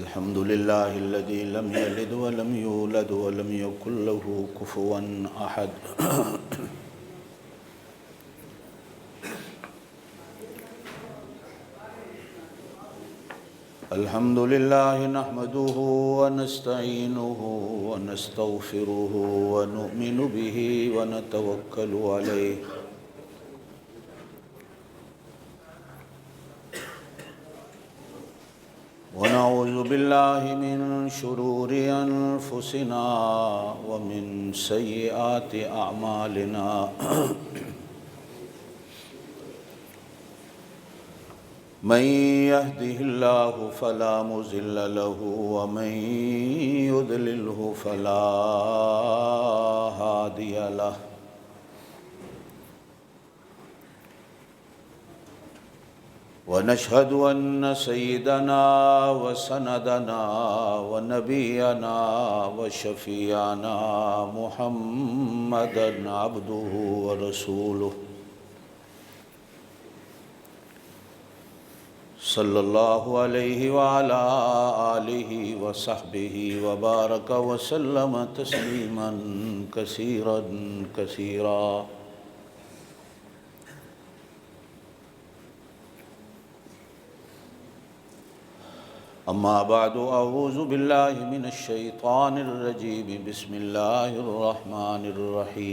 الحمد لله الذي لم يلد ولم يولد ولم يكن له كفوا أحد الحمد لله نحمده ونستعينه ونستغفره ونؤمن به ونتوكل عليه ونعوذ بالله من شرور أنفسنا ومن سيئات أعمالنا من يهده الله فلا مضل له ومن يضلله فلا هادي له ونشهد أن سيدنا وسندنا ونبينا وشفيعنا محمدا عبده ورسوله صلى الله عليه وعلى آله وصحبه وبارك وسلم تسليما كثيرا كثيرا أما بعد أعوذ بالله من الشيطان الرجيم بسم الله الرحمن الرحيم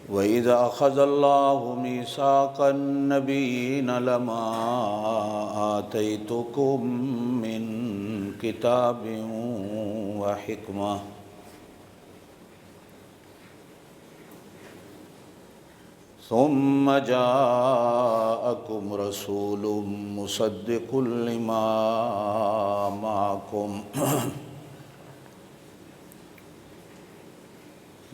وَإِذَا أَخَذَ اللَّهُ مِيثَاقَ النَّبِيِّينَ لَمَا آتَيْتُكُم مِّن كِتَابٍ وَحِكْمَةٍ ثُمَّ جَاءَكُمْ رَسُولٌ مُصَدِّقٌ لِّمَا مَعَكُمْ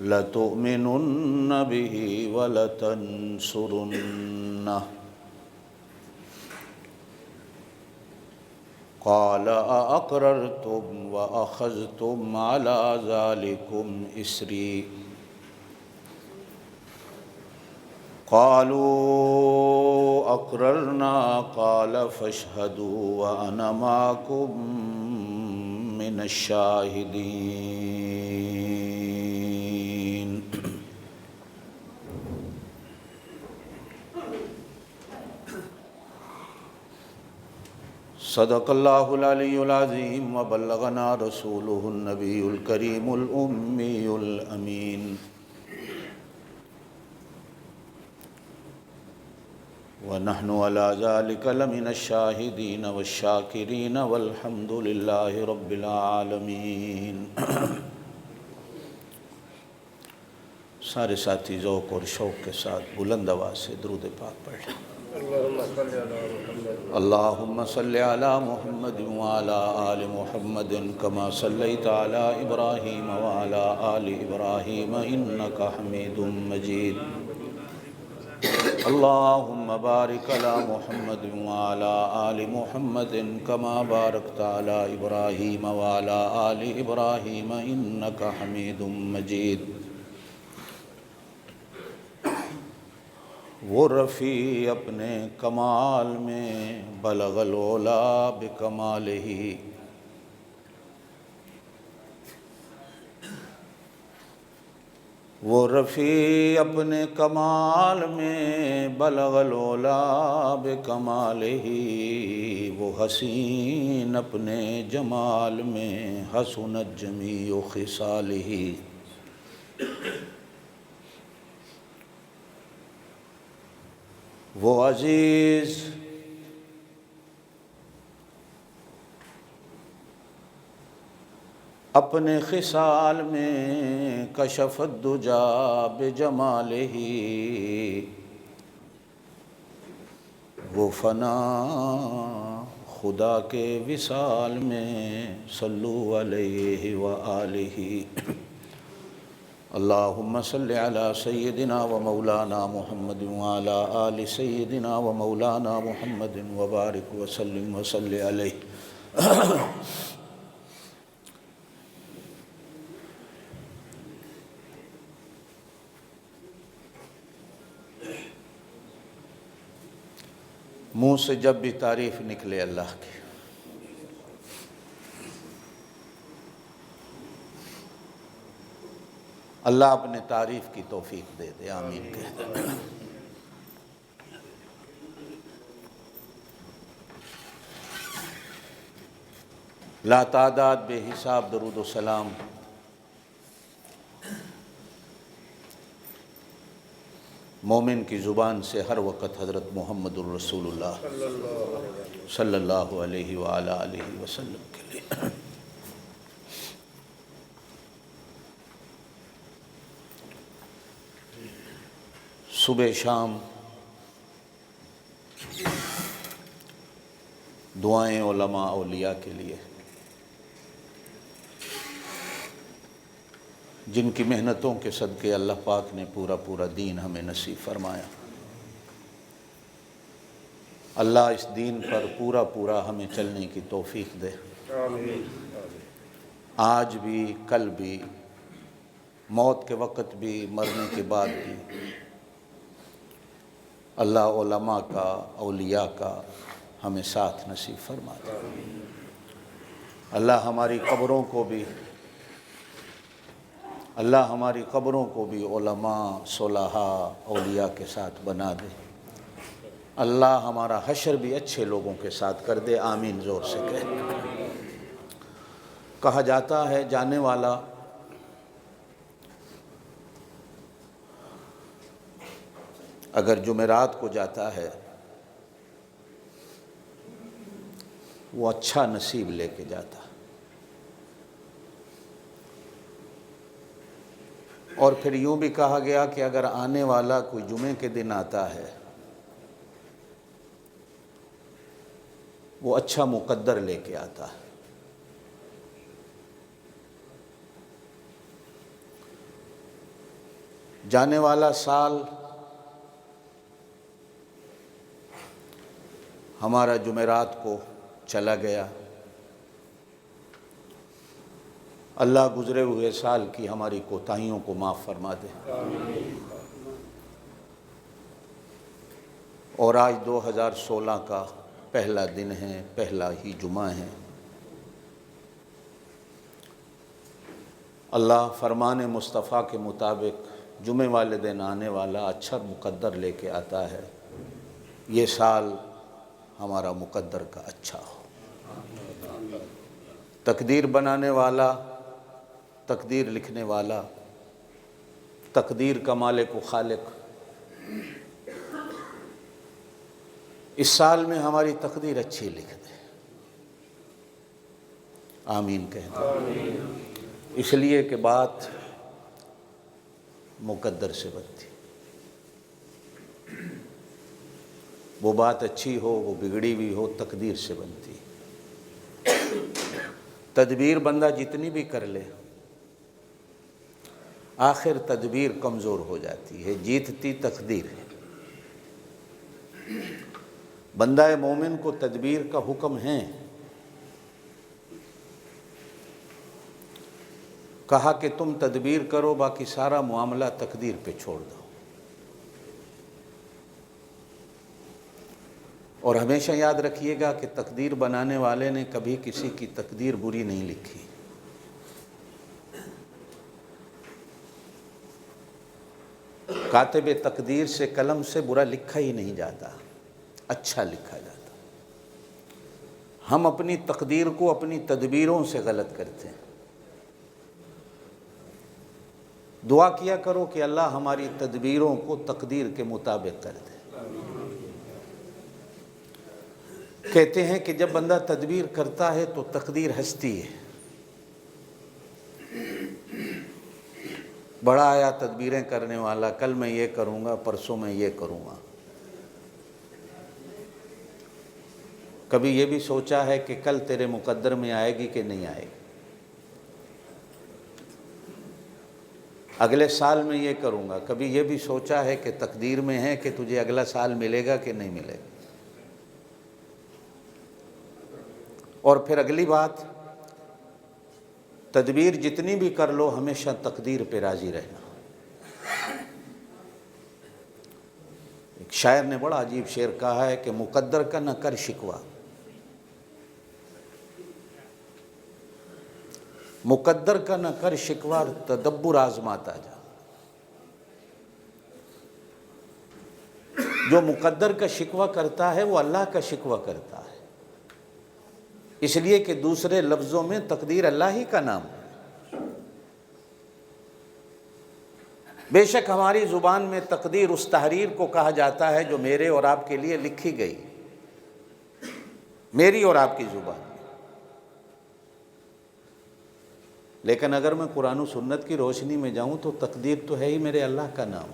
لَتُؤْمِنُنَّ بِهِ وَلَتَنصُرُنَّهُ قَالَ أَأَقْرَرْتُمْ وَأَخَذْتُمْ عَلَى ذَلِكُمْ إِصْرِي قالوا أقررنا قال فاشهدوا وأنا معكم من الشاهدين صدق الله العلي العظيم وبلغنا رسوله النبي الكريم الأمي الأمين ونحن على ذلك لمن الشاهدين والشاكرين والحمد لله رب العالمين سارے ساتھی ذوق اور شوق کے ساتھ بلند آواز سے درود پاک پڑھ لیں اللہم صلی علی محمد وعلی آل محمد کما صلیت علی ابراہیم وعلی آل ابراہیم انکا حمید مجید اللہم بارک علی محمد وعلی آل محمد کما بارکت علی ابراہیم وعلی آل ابراہیم انکا حمید مجید وہ رفیع اپنے کمال میں بلغ العلا بکمالہ وہ رفیع اپنے کمال میں بلغ العلا بکمالہ وہ حسین اپنے جمال میں حسنت جمیع خصالہ وہ عزیز اپنے خصال میں کشف الدجا بجمالہ وہ فنا خدا کے وصال میں صلو علیہ وآلہ اللہم صلی علی سیدنا و مولانا محمد وعلی آل سیدنا و مولانا محمد وبارک وسلم وصلی علیہ منہ سے جب بھی تعریف نکلے اللہ کی، اللہ اپنے تعریف کی توفیق دے دے، آمین کہہ دے۔ لا تعداد بے حساب درود و سلام مومن کی زبان سے ہر وقت حضرت محمد الرسول اللہ صلی اللہ علیہ وآلہ وسلم کے لیے۔ صبح شام دعائیں علماء اولیاء کے لیے جن کی محنتوں کے صدقے اللہ پاک نے پورا دین ہمیں نصیب فرمایا۔ اللہ اس دین پر پورا ہمیں چلنے کی توفیق دے، آج بھی، کل بھی، موت کے وقت بھی، مرنے کے بعد بھی اللہ علماء کا، اولیاء کا ہمیں ساتھ نصیب فرما دے۔ اللہ ہماری قبروں کو بھی علماء، صلحاء، اولیاء کے ساتھ بنا دے۔ اللہ ہمارا حشر بھی اچھے لوگوں کے ساتھ کر دے، آمین زور سے کہہ۔ کہا جاتا ہے جانے والا اگر جمعرات کو جاتا ہے وہ اچھا نصیب لے کے جاتا، اور پھر یوں بھی کہا گیا کہ اگر آنے والا کوئی جمعے کے دن آتا ہے وہ اچھا مقدر لے کے آتا ہے۔ جانے والا سال ہمارا جمعرات کو چلا گیا، اللہ گزرے ہوئے سال کی ہماری کوتاہیوں کو معاف فرما دے۔ اور آج 2016 کا پہلا دن ہے، پہلا ہی جمعہ ہے۔ اللہ فرمان مصطفیٰ کے مطابق جمعے والے دن آنے والا اچھا مقدر لے کے آتا ہے، یہ سال ہمارا مقدر کا اچھا ہو۔ تقدیر بنانے والا، تقدیر لکھنے والا، تقدیر کا مالک و خالق اس سال میں ہماری تقدیر اچھی لکھ دے، آمین کہہ دے۔ اس لیے کہ بات مقدر سے بنتی، وہ بات اچھی ہو، وہ بگڑی بھی ہو، تقدیر سے بنتی۔ تدبیر بندہ جتنی بھی کر لے آخر تدبیر کمزور ہو جاتی ہے، جیتتی تقدیر ہے۔ بندہ مومن کو تدبیر کا حکم ہے، کہا کہ تم تدبیر کرو، باقی سارا معاملہ تقدیر پہ چھوڑ دو۔ اور ہمیشہ یاد رکھیے گا کہ تقدیر بنانے والے نے کبھی کسی کی تقدیر بری نہیں لکھی۔ کاتب تقدیر سے قلم سے برا لکھا ہی نہیں جاتا، اچھا لکھا جاتا۔ ہم اپنی تقدیر کو اپنی تدبیروں سے غلط کرتے ہیں۔ دعا کیا کرو کہ اللہ ہماری تدبیروں کو تقدیر کے مطابق کر دے۔ کہتے ہیں کہ جب بندہ تدبیر کرتا ہے تو تقدیر ہنستی ہے۔ بڑا آیا تدبیریں کرنے والا، کل میں یہ کروں گا، پرسوں میں یہ کروں گا۔ کبھی یہ بھی سوچا ہے کہ کل تیرے مقدر میں آئے گی کہ نہیں آئے گی؟ اگلے سال میں یہ کروں گا، کبھی یہ بھی سوچا ہے کہ تقدیر میں ہے کہ تجھے اگلا سال ملے گا کہ نہیں ملے گا؟ اور پھر اگلی بات، تدبیر جتنی بھی کر لو ہمیشہ تقدیر پہ راضی رہنا۔ ایک شاعر نے بڑا عجیب شعر کہا ہے کہ مقدر کا نہ کر شکوہ، مقدر کا نہ کر شکوہ، تدبر آزماتا جا۔ جو مقدر کا شکوہ کرتا ہے وہ اللہ کا شکوہ کرتا ہے، اس لیے کہ دوسرے لفظوں میں تقدیر اللہ ہی کا نام ہے۔ بے شک ہماری زبان میں تقدیر اس تحریر کو کہا جاتا ہے جو میرے اور آپ کے لیے لکھی گئی، میری اور آپ کی زبان میں۔ لیکن اگر میں قرآن و سنت کی روشنی میں جاؤں تو تقدیر تو ہے ہی میرے اللہ کا نام۔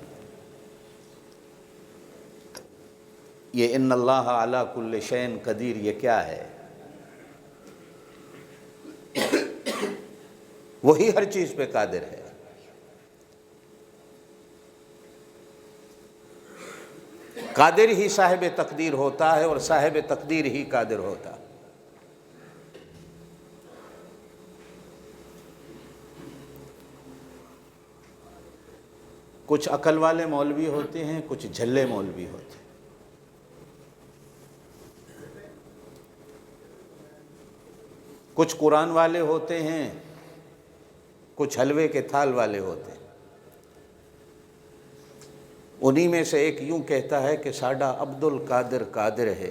یہ ان اللہ علی کل شیء قدیر، یہ کیا ہے؟ وہی ہر چیز پہ قادر ہے۔ قادر ہی صاحب تقدیر ہوتا ہے اور صاحب تقدیر ہی قادر ہوتا ہے۔ کچھ عقل والے مولوی ہوتے ہیں، کچھ جھلے مولوی ہوتے ہیں۔ کچھ قرآن والے ہوتے ہیں، کچھ حلوے کے تھال والے ہوتے ہیں۔ انہی میں سے ایک یوں کہتا ہے کہ ساڈا عبد القادر قادر ہے،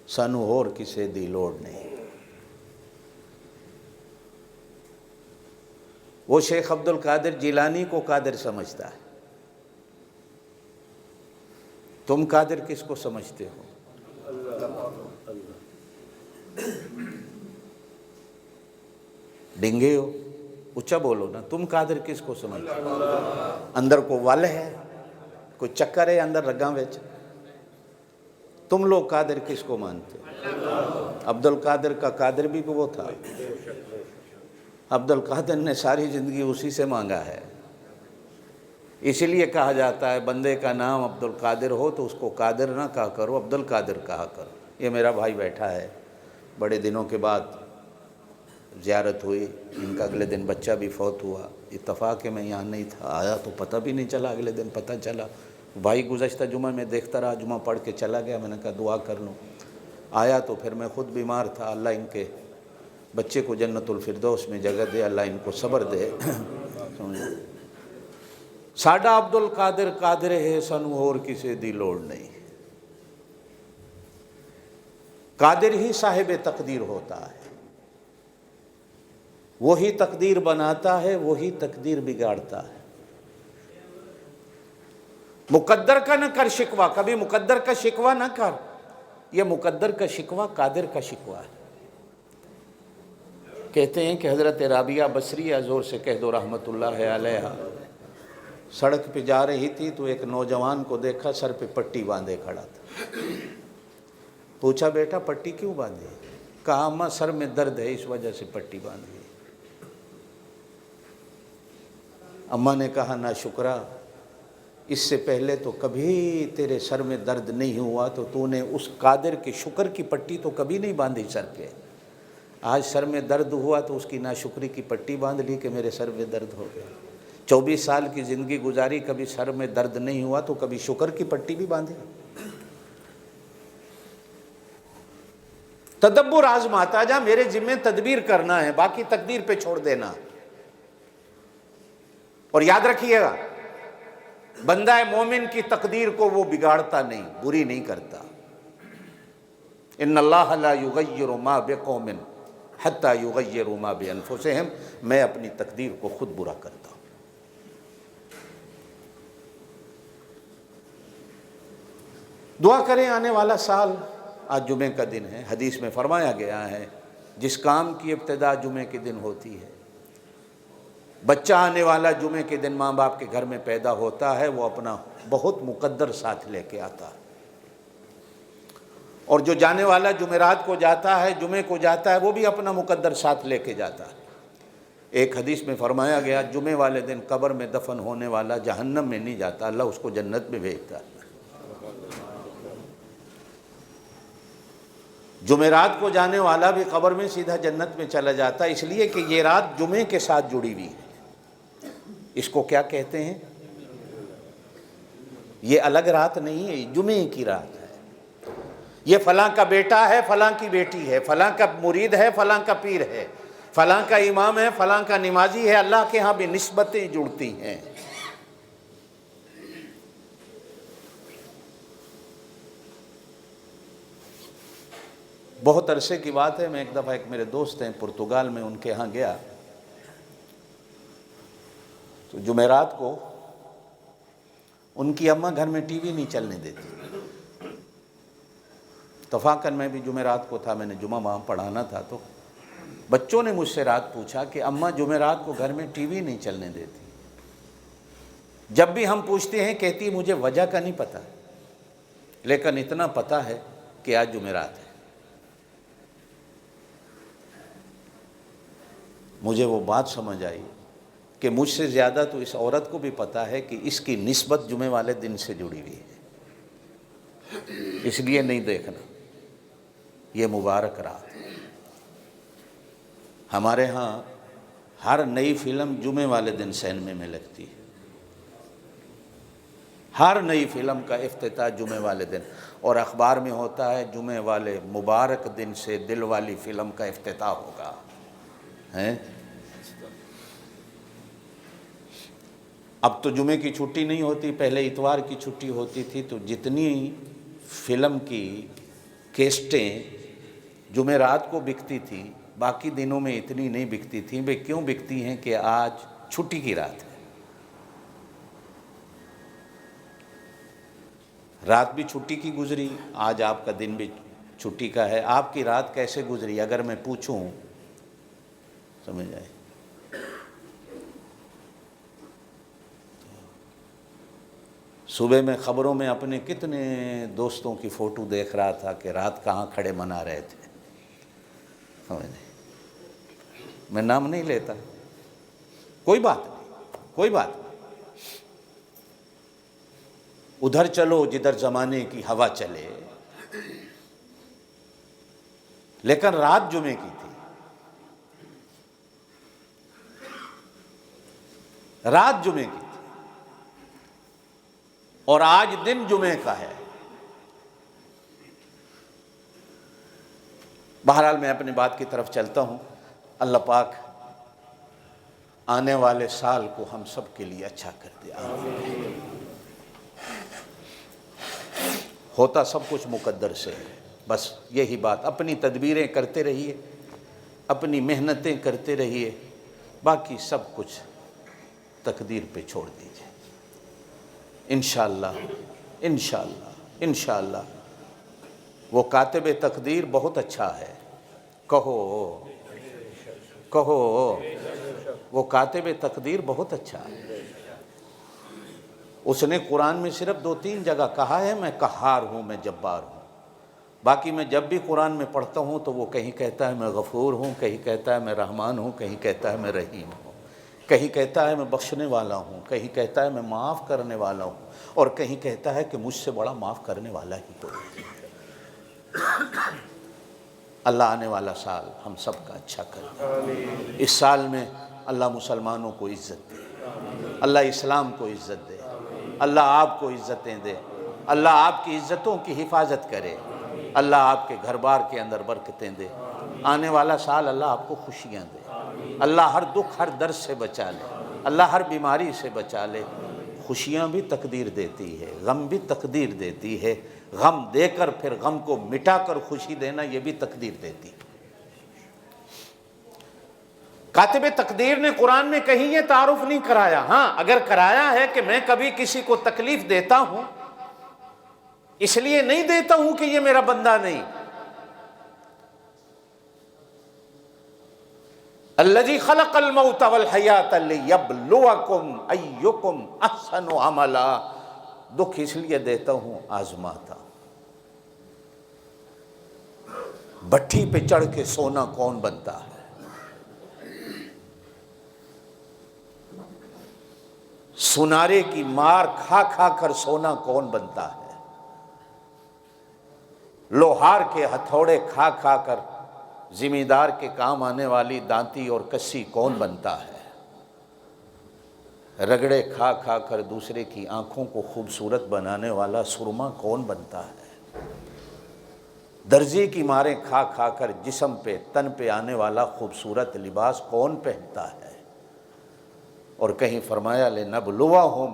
سانو اور کسے دی لوڑ نہیں۔ وہ شیخ عبد القادر جیلانی کو قادر سمجھتا ہے، تم قادر کس کو سمجھتے ہو؟ ڈنگے ہو، اونچا بولو نا، تم قادر کس کو سمجھتے ہو؟ اندر کو ول ہے، کوئی چکر ہے اندر رگاں وچ؟ تم لوگ قادر کس کو مانتے ہو؟ عبد القادر کا قادر بھی وہ تھا، عبد القادر نے ساری زندگی اسی سے مانگا ہے۔ اسی لیے کہا جاتا ہے بندے کا نام عبد القادر ہو تو اس کو قادر نہ کہا کرو، عبد القادر کہا کرو۔ یہ میرا بھائی بیٹھا ہے، بڑے دنوں کے بعد زیارت ہوئی، ان کا اگلے دن بچہ بھی فوت ہوا۔ اتفاق کہ میں یہاں نہیں تھا، آیا تو پتہ بھی نہیں چلا، اگلے دن پتہ چلا۔ بھائی گزشتہ جمعہ میں دیکھتا رہا، جمعہ پڑھ کے چلا گیا، میں نے کہا دعا کر لوں۔ آیا تو پھر میں خود بیمار تھا، اللہ ان کے بچے کو جنت الفردوس میں جگہ دے، اللہ ان کو صبر دے۔ ساڈا عبد القادر قادر ہے، سانو اور کسے دی لوڑ نہیں۔ قادر ہی صاحب تقدیر ہوتا ہے، وہی تقدیر بناتا ہے، وہی تقدیر بگاڑتا ہے۔ مقدر کا نہ کر شکوہ، کبھی مقدر کا شکوہ نہ کر، یہ مقدر کا شکوہ قادر کا شکوہ ہے۔ کہتے ہیں کہ حضرت رابعہ بصریہ، زور سے کہہ دو رحمت اللہ علیہا، سڑک پہ جا رہی تھی تو ایک نوجوان کو دیکھا سر پہ پٹی باندھے کھڑا تھا۔ پوچھا بیٹا پٹی کیوں باندھی؟ کہا اماں سر میں درد ہے اس وجہ سے پٹی باندھی۔ اماں نے کہا نا شکرا، اس سے پہلے تو کبھی تیرے سر میں درد نہیں ہوا، تو نے اس قادر کے شکر کی پٹی تو کبھی نہیں باندھی سر پہ۔ آج سر میں درد ہوا تو اس کی ناشکری کی پٹی باندھ لی کہ میرے سر میں درد ہو گیا۔ 24 سال کی زندگی گزاری، کبھی سر میں درد نہیں ہوا تو کبھی شکر کی پٹی بھی باندھی۔ تدبر آزماتا جا، میرے ذمہ تدبیر کرنا ہے، باقی تقدیر پہ چھوڑ دینا۔ اور یاد رکھیے گا، بندہ مومن کی تقدیر کو وہ بگاڑتا نہیں، بری نہیں کرتا۔ ان اللہ لا یغیر ما بقوم حتی یغیروا ما بانفسہم، میں اپنی تقدیر کو خود برا کرتا ہوں۔ دعا کریں آنے والا سال، آج جمعے کا دن ہے، حدیث میں فرمایا گیا ہے جس کام کی ابتدا جمعے کے دن ہوتی ہے، بچہ آنے والا جمعے کے دن ماں باپ کے گھر میں پیدا ہوتا ہے، وہ اپنا بہت مقدر ساتھ لے کے آتا ہے۔ اور جو جانے والا جمعرات کو جاتا ہے، جمعے کو جاتا ہے، وہ بھی اپنا مقدر ساتھ لے کے جاتا ہے۔ ایک حدیث میں فرمایا گیا جمعے والے دن قبر میں دفن ہونے والا جہنم میں نہیں جاتا، اللہ اس کو جنت میں بھیجتا ہے۔ جمعرات کو جانے والا بھی قبر میں سیدھا جنت میں چلا جاتا ہے، اس لیے کہ یہ رات جمعے کے ساتھ جڑی ہوئی ہے۔ اس کو کیا کہتے ہیں؟ یہ الگ رات نہیں ہے، جمعے کی رات ہے۔ یہ فلاں کا بیٹا ہے، فلاں کی بیٹی ہے، فلاں کا مرید ہے، فلاں کا پیر ہے، فلاں کا امام ہے، فلاں کا نمازی ہے۔ اللہ کے ہاں بھی نسبتیں جڑتی ہیں۔ بہت عرصے کی بات ہے، میں ایک دفعہ ایک میرے دوست ہیں پرتگال میں، ان کے ہاں گیا تو جمعرات کو ان کی اماں گھر میں ٹی وی نہیں چلنے دیتی۔ اتفاقاً میں بھی جمعرات کو تھا، میں نے جمعہ وہاں پڑھانا تھا، تو بچوں نے مجھ سے رات پوچھا کہ اماں جمعرات کو گھر میں ٹی وی نہیں چلنے دیتی۔ جب بھی ہم پوچھتے ہیں کہتی مجھے وجہ کا نہیں پتہ، لیکن اتنا پتہ ہے کہ آج جمعرات ہے۔ مجھے وہ بات سمجھ آئی کہ مجھ سے زیادہ تو اس عورت کو بھی پتہ ہے کہ اس کی نسبت جمعے والے دن سے جڑی ہوئی ہے، اس لیے نہیں دیکھنا۔ یہ مبارک رات ہے۔ ہمارے ہاں ہر نئی فلم جمعے والے دن سینمے میں لگتی ہے، ہر نئی فلم کا افتتاح جمعے والے دن، اور اخبار میں ہوتا ہے جمعے والے مبارک دن سے دل والی فلم کا افتتاح ہوگا۔ اب تو جمعے کی چھٹی نہیں ہوتی، پہلے اتوار کی چھٹی ہوتی تھی، تو جتنی فلم کی کیسٹیں جمعرات کو بکتی تھی باقی دنوں میں اتنی نہیں بکتی تھیں۔ بھئی کیوں بکتی ہیں؟ کہ آج چھٹی کی رات ہے، رات بھی چھٹی کی گزری، آج آپ کا دن بھی چھٹی کا ہے۔ آپ کی رات کیسے گزری اگر میں پوچھوں، سمجھ آئے؟ صبح میں خبروں میں اپنے کتنے دوستوں کی فوٹو دیکھ رہا تھا کہ رات کہاں کھڑے منا رہے تھے، سمجھے؟ میں نام نہیں لیتا، کوئی بات نہیں، کوئی بات نہیں۔ ادھر چلو جدھر زمانے کی ہوا چلے، لیکن رات جمعے کی تھی، رات جمعے کی تھی، اور آج دن جمعے کا ہے۔ بہرحال میں اپنی بات کی طرف چلتا ہوں۔ اللہ پاک آنے والے سال کو ہم سب کے لیے اچھا کر دے، آمین۔ ہوتا سب کچھ مقدر سے ہے، بس یہی بات، اپنی تدبیریں کرتے رہیے، اپنی محنتیں کرتے رہیے، باقی سب کچھ تقدیر پہ چھوڑ دیجیے۔ انشاءاللہ انشاءاللہ انشاءاللہ وہ کاتب تقدیر بہت اچھا ہے، کہو کہو، وہ کاتب تقدیر بہت اچھا ہے۔ اس نے قرآن میں صرف 2-3 جگہ کہا ہے میں قہار ہوں، میں جبار ہوں، باقی میں جب بھی قرآن میں پڑھتا ہوں تو وہ کہیں کہتا ہے میں غفور ہوں، کہیں کہتا ہے میں رحمان ہوں، کہیں کہتا ہے میں رحیم ہوں، کہیں کہتا ہے میں بخشنے والا ہوں، کہیں کہتا ہے میں معاف کرنے والا ہوں، اور کہیں کہتا ہے کہ مجھ سے بڑا معاف کرنے والا ہی تو ہے۔ اللہ آنے والا سال ہم سب کا اچھا کرے۔ اس سال میں اللہ مسلمانوں کو عزت دے، اللہ اسلام کو عزت دے، اللہ آپ کو عزتیں دے، اللہ آپ کی عزتوں کی حفاظت کرے، اللہ آپ کے گھر بار کے اندر برکتیں دے۔ آنے والا سال اللہ آپ کو خوشیاں دے، اللہ ہر دکھ ہر درد سے بچا لے، اللہ ہر بیماری سے بچا لے۔ خوشیاں بھی تقدیر دیتی ہے، غم بھی تقدیر دیتی ہے، غم دے کر پھر غم کو مٹا کر خوشی دینا یہ بھی تقدیر دیتی ہے۔ کاتب تقدیر نے قرآن میں کہیں یہ تعارف نہیں کرایا، ہاں اگر کرایا ہے کہ میں کبھی کسی کو تکلیف دیتا ہوں اس لیے نہیں دیتا ہوں کہ یہ میرا بندہ نہیں۔ الذی خلق الموت والحیات لیبلوکم ایکم احسن عملا، دکھ اس لیے دیتا ہوں آزماتا۔ بٹھی پہ چڑھ کے سونا کون بنتا ہے؟ سنارے کی مار کھا کھا کر سونا کون بنتا ہے؟ لوہار کے ہتھوڑے کھا کھا کر زمیندار کے کام آنے والی دانتی اور کسی کون بنتا ہے؟ رگڑے کھا کھا کر دوسرے کی آنکھوں کو خوبصورت بنانے والا سرما کون بنتا ہے؟ درزی کی ماریں کھا کھا کر جسم پہ تن پہ آنے والا خوبصورت لباس کون پہنتا ہے؟ اور کہیں فرمایا لِنَبْلُوَهُمْ،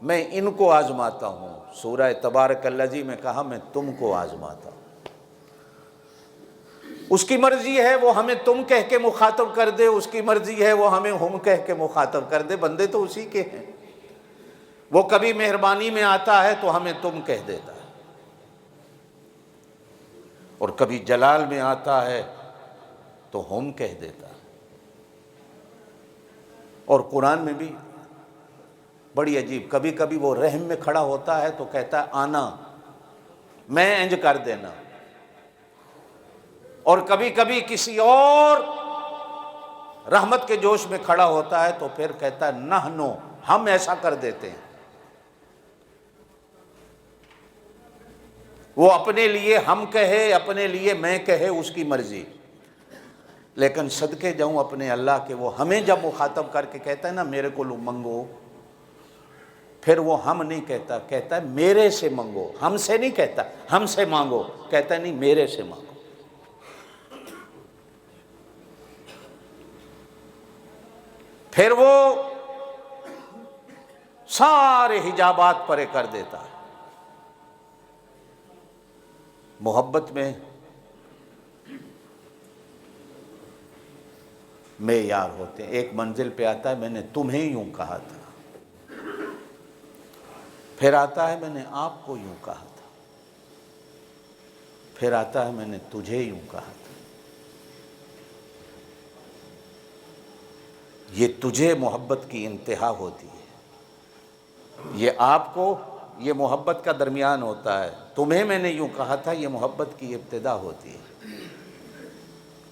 میں ان کو آزماتا ہوں۔ سورہ تبارک الذی میں کہا میں تم کو آزماتا ہوں۔ اس کی مرضی ہے وہ ہمیں تم کہہ کے مخاطب کر دے، اس کی مرضی ہے وہ ہمیں ہم کہہ کے مخاطب کر دے، بندے تو اسی کے ہیں۔ وہ کبھی مہربانی میں آتا ہے تو ہمیں تم کہہ دیتا ہے، اور کبھی جلال میں آتا ہے تو ہم کہہ دیتا ہے۔ اور قرآن میں بھی بڑی عجیب، کبھی کبھی وہ رحم میں کھڑا ہوتا ہے تو کہتا ہے آنا، میں انج کر دینا، اور کبھی کبھی کسی اور رحمت کے جوش میں کھڑا ہوتا ہے تو پھر کہتا ہے نحنو، ہم ایسا کر دیتے ہیں۔ وہ اپنے لیے ہم کہے، اپنے لیے میں کہے، اس کی مرضی، لیکن صدقے جاؤں اپنے اللہ کے، وہ ہمیں جب مخاطب کر کے کہتا ہے نا میرے کو منگو، پھر وہ ہم نہیں کہتا، کہتا ہے میرے سے منگو۔ ہم سے نہیں کہتا ہم سے مانگو، کہتا ہے نہیں میرے سے مانگو۔ پھر وہ سارے حجابات پرے کر دیتا ہے۔ محبت میں معیار ہوتے ہیں۔ ایک منزل پہ آتا ہے میں نے تمہیں یوں کہا تھا، پھر آتا ہے میں نے آپ کو یوں کہا تھا، پھر آتا ہے میں نے تجھے یوں کہا تھا۔ یہ تجھے محبت کی انتہا ہوتی ہے، یہ آپ کو، یہ محبت کا درمیان ہوتا ہے، تمہیں میں نے یوں کہا تھا، یہ محبت کی ابتدا ہوتی ہے۔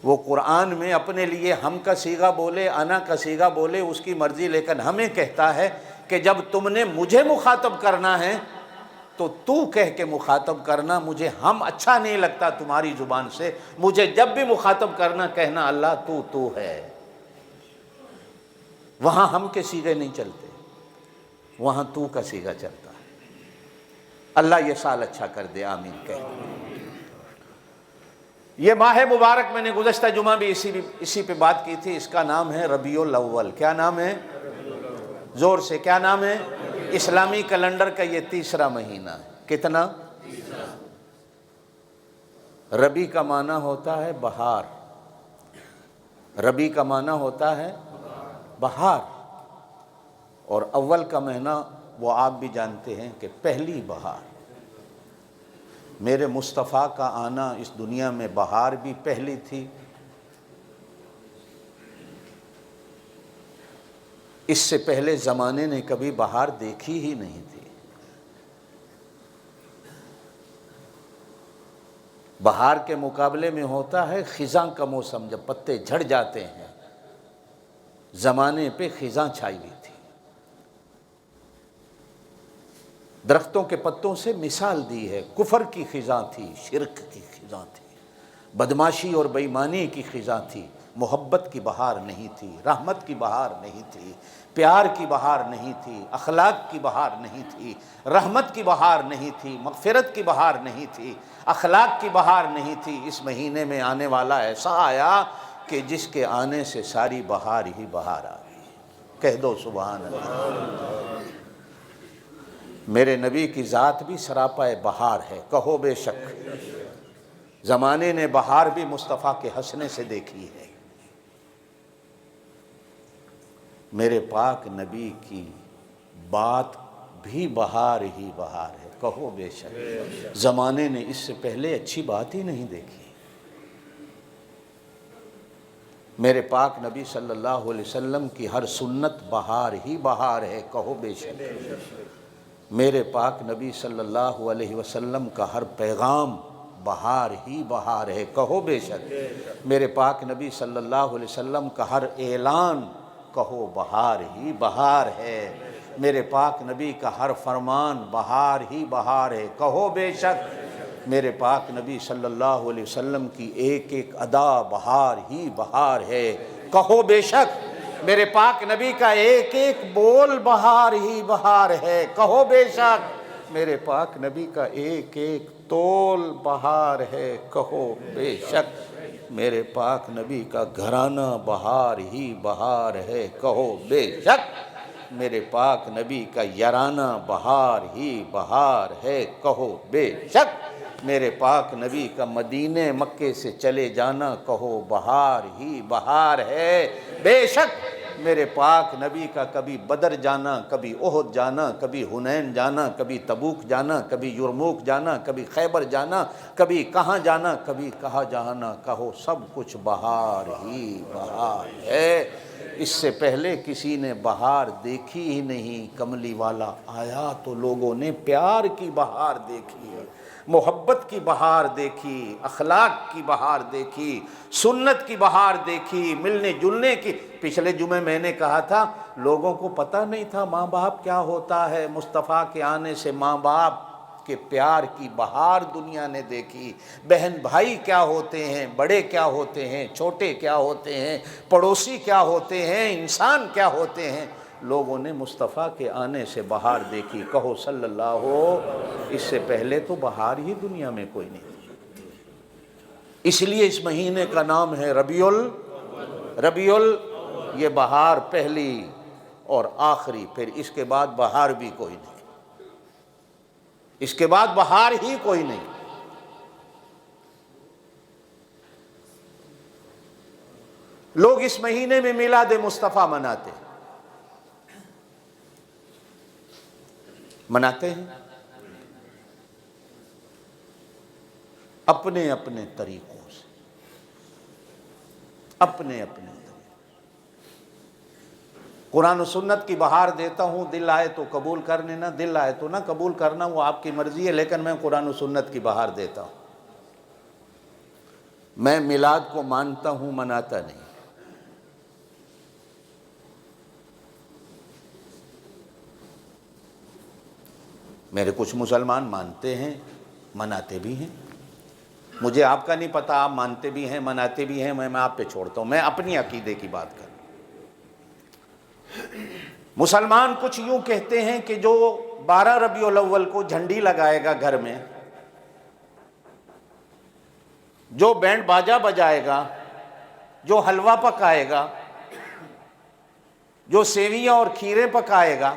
وہ قرآن میں اپنے لیے ہم کا صیغہ بولے، انا کا صیغہ بولے، اس کی مرضی، لیکن ہمیں کہتا ہے کہ جب تم نے مجھے مخاطب کرنا ہے تو تو کہہ کے مخاطب کرنا، مجھے ہم اچھا نہیں لگتا تمہاری زبان سے، مجھے جب بھی مخاطب کرنا کہنا اللہ تو ہے۔ وہاں ہم کے صیغے نہیں چلتے، وہاں تو کا صیغہ چلتا ہے۔ اللہ یہ سال اچھا کر دے، آمین کہہ۔ یہ ماہ مبارک میں نے گزشتہ جمعہ بھی اسی پہ بات کی تھی، اس کا نام ہے ربیع الاول۔ کیا نام ہے؟ زور سے کیا نام ہے؟ اسلامی کیلنڈر کا یہ تیسرا مہینہ ہے۔ کتنا؟ ربیع کا معنی ہوتا ہے بہار، ربیع کا معنی ہوتا ہے بہار، اور اول کا مہینہ وہ آپ بھی جانتے ہیں کہ پہلی بہار۔ میرے مصطفیٰ کا آنا اس دنیا میں بہار بھی پہلی تھی، اس سے پہلے زمانے نے کبھی بہار دیکھی ہی نہیں تھی۔ بہار کے مقابلے میں ہوتا ہے خزاں کا موسم، جب پتے جھڑ جاتے ہیں، زمانے پہ خزاں چھائی ہوئی تھی۔ درختوں کے پتوں سے مثال دی ہے، کفر کی خزاں تھی، شرک کی خزاں تھی، بدماشی اور بے ایمانی کی خزاں تھی، محبت کی بہار نہیں تھی، رحمت کی بہار نہیں تھی، پیار کی بہار نہیں تھی، اخلاق کی بہار نہیں تھی، رحمت کی بہار نہیں تھی، مغفرت کی بہار نہیں تھی، اخلاق کی بہار نہیں تھی۔ اس مہینے میں آنے والا ایسا آیا کہ جس کے آنے سے ساری بہار ہی بہار آ گئی۔ کہہ دو سبحان اللہ۔ میرے نبی کی ذات بھی سراپا بہار ہے، کہو بے شک۔ زمانے نے بہار بھی مصطفیٰ کے ہنسنے سے دیکھی ہے۔ میرے پاک نبی کی بات بھی بہار ہی بہار ہے، کہو بے شک۔ زمانے نے اس سے پہلے اچھی بات ہی نہیں دیکھی۔ میرے پاک نبی صلی اللہ علیہ وسلم کی ہر سنت بہار ہی بہار ہے، کہو بے شک۔ میرے پاک نبی صلی اللہ علیہ وسلم کا ہر پیغام بہار ہی بہار ہے، کہو بے شک۔ میرے پاک نبی صلی اللہ علیہ وسلم کا ہر اعلان کہو بہار ہی بہار ہے۔ میرے پاک نبی کا ہر فرمان بہار ہی بہار ہے، کہو بے شک۔ میرے پاک نبی صلی اللہ علیہ وسلم کی ایک ایک ادا بہار ہی بہار ہے، کہو بے شک۔ میرے پاک نبی کا ایک ایک بول بہار ہی بہار ہے، کہو بے شک میرے پاک نبی کا ایک ایک تول بہار ہے، کہو بے شک میرے پاک نبی کا گھرانہ بہار ہی بہار ہے، کہو بے شک میرے پاک نبی کا یارانہ بہار ہی بہار ہے، کہو بے شک میرے پاک نبی کا مدینے مکے سے چلے جانا، کہو بہار ہی بہار ہے، بے شک میرے پاک نبی کا کبھی بدر جانا، کبھی احد جانا، کبھی حنین جانا، کبھی تبوک جانا، کبھی یرموک جانا، کبھی خیبر جانا، کبھی کہاں جانا، کبھی کہاں جانا، کہو سب کچھ بہار ہی بہار ہے۔ اس سے پہلے کسی نے بہار دیکھی ہی نہیں، کملی والا آیا تو لوگوں نے پیار کی بہار دیکھی، محبت کی بہار دیکھی، اخلاق کی بہار دیکھی، سنت کی بہار دیکھی، ملنے جلنے کی۔ پچھلے جمعے میں نے کہا تھا لوگوں کو پتہ نہیں تھا ماں باپ کیا ہوتا ہے، مصطفیٰ کے آنے سے ماں باپ کہ پیار کی بہار دنیا نے دیکھی، بہن بھائی کیا ہوتے ہیں، بڑے کیا ہوتے ہیں، چھوٹے کیا ہوتے ہیں، پڑوسی کیا ہوتے ہیں، انسان کیا ہوتے ہیں، لوگوں نے مصطفیٰ کے آنے سے بہار دیکھی، کہو صلی اللہ ہو۔ اس سے پہلے تو بہار ہی دنیا میں کوئی نہیں تھی، اس لیے اس مہینے کا نام ہے ربیع یہ بہار پہلی اور آخری، پھر اس کے بعد بہار بھی کوئی نہیں، اس کے بعد بہار ہی کوئی نہیں۔ لوگ اس مہینے میں میلاد مصطفیٰ مناتے ہیں اپنے اپنے طریقوں سے، اپنے اپنے طریقوں۔ قرآن و سنت کی بہار دیتا ہوں، دل آئے تو قبول کر لینا، دل آئے تو نہ قبول کرنا، وہ آپ کی مرضی ہے، لیکن میں قرآن و سنت کی بہار دیتا ہوں۔ میں میلاد کو مانتا ہوں، مناتا نہیں۔ میرے کچھ مسلمان مانتے ہیں، مناتے بھی ہیں، مجھے آپ کا نہیں پتہ آپ مانتے بھی ہیں مناتے بھی ہیں، میں آپ پہ چھوڑتا ہوں، میں اپنی عقیدے کی بات کروں۔ مسلمان کچھ یوں کہتے ہیں کہ جو 12 ربیع الاول کو جھنڈی لگائے گا گھر میں، جو بینڈ باجا بجائے گا، جو حلوہ پکائے گا، جو سیویاں اور کھیرے پکائے گا،